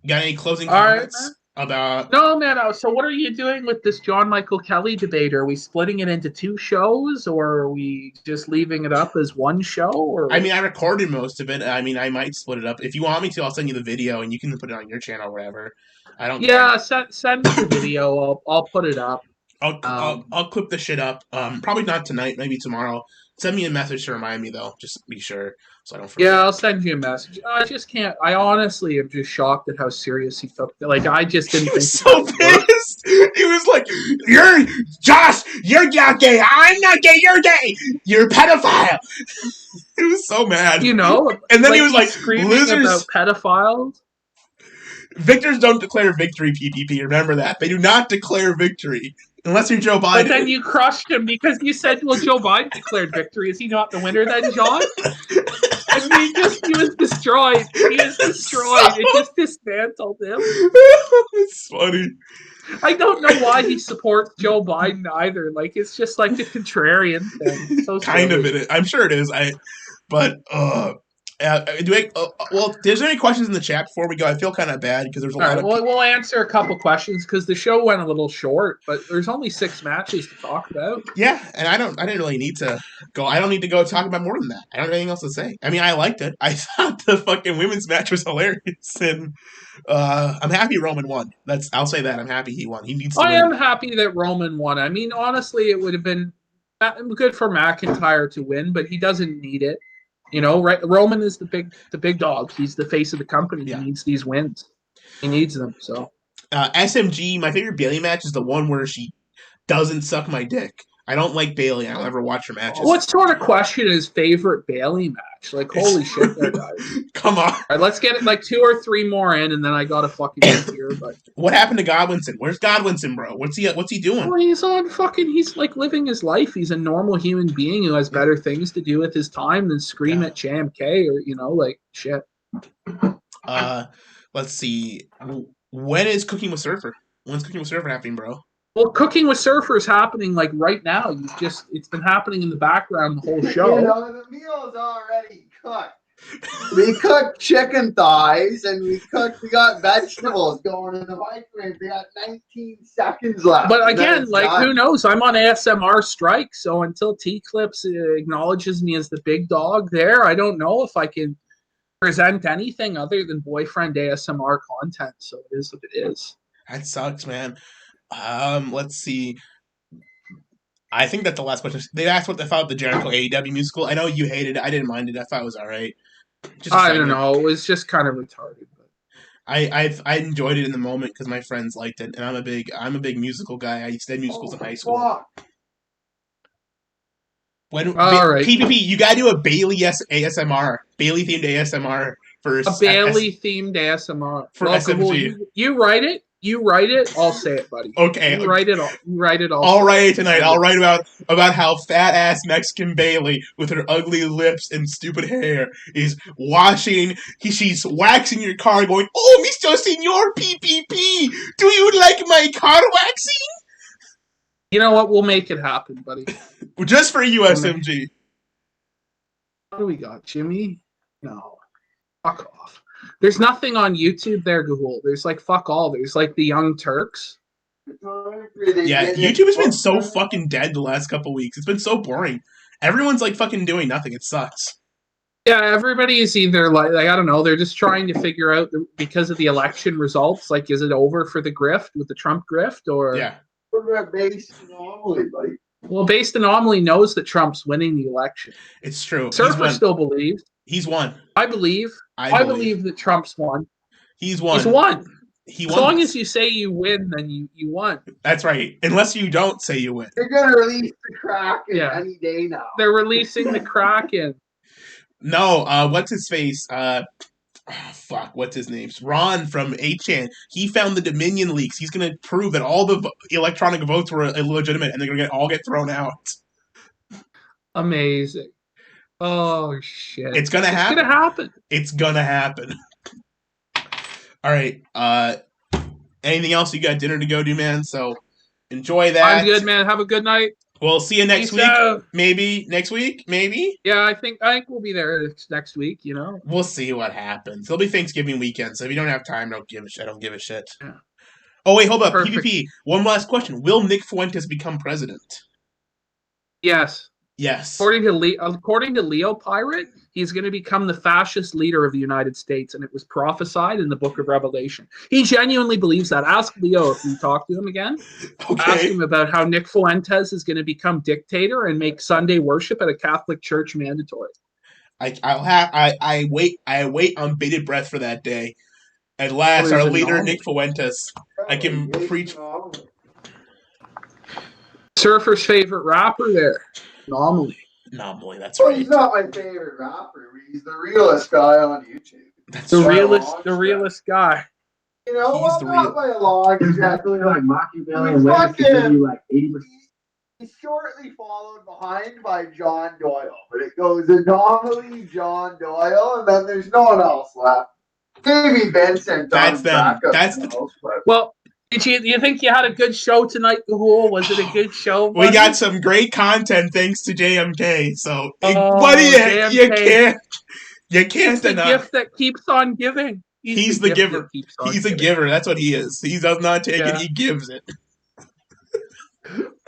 Got any closing comments? All right, about No, man. So what are you doing with this John Michael Kelly debate? Are we splitting it into 2 shows, or are we just leaving it up as 1 show? Or I mean, I recorded most of it. I mean, I might split it up. If you want me to, I'll send you the video and you can put it on your channel or whatever. I don't care. Send me the video. I'll put it up. I'll clip the shit up. Probably not tonight, maybe tomorrow. Send me a message to remind me though. Just be sure so I don't forget. Yeah, I'll send you a message. I just can't. I honestly am just shocked at how serious he took it. Like, I just didn't think. So pissed. He was like, "You're Josh. You're not gay. I'm not gay. You're gay. You're a pedophile." He was so mad. And then he was like, screaming "Losers, about pedophiles." Victors don't declare victory. PPP. Remember that they do not declare victory. Unless you're Joe Biden. But then you crushed him because you said, well, Joe Biden declared victory. Is he not the winner then, John? And he was destroyed. He was destroyed. It just dismantled him. It's funny. I don't know why he supports Joe Biden either. Like, it's just like the contrarian thing. So kind of it is. I'm sure it is. There's any questions in the chat before we go? I feel kind of bad because there's a lot of. We'll answer a couple questions because the show went a little short, but there's only 6 matches to talk about. Yeah, and I didn't really need to go. I don't need to go talk about more than that. I don't have anything else to say. I mean, I liked it. I thought the fucking women's match was hilarious, and I'm happy Roman won. I'll say that. I'm happy he won. He needs to win. I am happy that Roman won. I mean, honestly, it would have been good for McIntyre to win, but he doesn't need it. Right? Roman is the big dog. He's the face of the company. Yeah. He needs these wins. He needs them. So, SMG, my favorite Bayley match is the one where she doesn't suck my dick. I don't like Bayley. I don't ever watch her matches. What sort of question is favorite Bayley match? Like, holy shit, there, guys. Come on. All right, let's get it like 2 or 3 more in, and then I got a fucking here. But what happened to Godwinson? Where's Godwinson, bro? What's he doing? Well, he's like living his life. He's a normal human being who has better things to do with his time than scream at JMK or like shit. Let's see. When is Cooking with Surfer? When's Cooking with Surfer happening, bro? Well, Cooking with Surfer is happening like right now. It's been happening in the background the whole show. The meal's already cooked. We cooked chicken thighs and we got vegetables going in the microwave. We got 19 seconds left. But again, who knows? I'm on ASMR strike, so until T-Clips acknowledges me as the big dog there, I don't know if I can present anything other than boyfriend ASMR content. So it is what it is. That sucks, man. Let's see. I think that's the last question. They asked what they thought of the Jericho AEW musical. I know you hated it. I didn't mind it. I thought it was all right. I don't know. It was just kind of retarded. But I enjoyed it in the moment because my friends liked it, and I'm a big musical guy. I studied musicals in high school. PPP, you gotta do a Bailey ASMR, Bailey themed ASMR for a Bailey themed ASMR for SMG. You write it. I'll say it, buddy. Okay. You write it all. I'll write it tonight. I'll write about how fat ass Mexican Bailey with her ugly lips and stupid hair is she's waxing your car going, "Oh, Mr. Senor PPP, do you like my car waxing?" You know what? We'll make it happen, buddy. Just for you, SMG. What do we got, Jimmy? No. Fuck off. There's nothing on YouTube there, Gahul. There's like fuck all. There's like the Young Turks. Yeah, YouTube has been so fucking dead the last couple weeks. It's been so boring. Everyone's like fucking doing nothing. It sucks. Yeah, everybody is either like I don't know, they're just trying to figure out because of the election results, like is it over for the grift with the Trump grift or Yeah. What about Based Anomaly, buddy? Well, Based Anomaly knows that Trump's winning the election. It's true. Surfer still believes. He's won. I believe. I believe that Trump's won. He's won. He's won. He as won long this. as you say you win, then you won. That's right. Unless you don't say you win. They're gonna release the Kraken any day now. They're releasing the Kraken. No, what's his face? What's his name? Ron from 8chan. He found the Dominion leaks. He's going to prove that all the electronic votes were illegitimate, and they're going to all get thrown out. Amazing. Oh, shit. It's going to happen. It's going to happen. It's going to happen. All right. Anything else? You got dinner to go do, man? So enjoy that. I'm good, man. Have a good night. We'll see you next Peace week. out. Maybe next week. Maybe. Yeah, I think we'll be there next week. You know. We'll see what happens. It'll be Thanksgiving weekend, so if you don't have time, don't give a shit. I don't give a shit. Yeah. Oh wait, hold up. Perfect. PPP. One last question: will Nick Fuentes become president? Yes. Yes. According to Leo Pirate, he's going to become the fascist leader of the United States, and it was prophesied in the Book of Revelation. He genuinely believes that. Ask Leo if you talk to him again. Okay. Ask him about how Nick Fuentes is going to become dictator and make Sunday worship at a Catholic church mandatory. I wait on bated breath for that day. At last, our leader Nick Fuentes. I can preach. Surfer's favorite rapper there. Anomaly, that's Well, right. he's not my favorite rapper. He's the realest guy on YouTube. That's the right. realest guy. You know, He's the not by a long Exactly like Machiavelli He's and fucking- give you like 80%. He's shortly followed behind by John Doyle, but it goes Anomaly, John Doyle, and then there's no one else left. Maybe Vincent. That's them. That's Well, do you think you had a good show tonight, Gahul? Was it a good show? We got some great content thanks to JMK. So, JMK. you can't He's the deny. gift that keeps on giving. He's the giver. He's a giver. That's what he is. He does not take it. He gives it.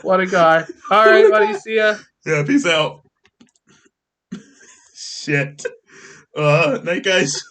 What a guy. All right, buddy. See ya. Yeah, peace out. Shit. Night, guys.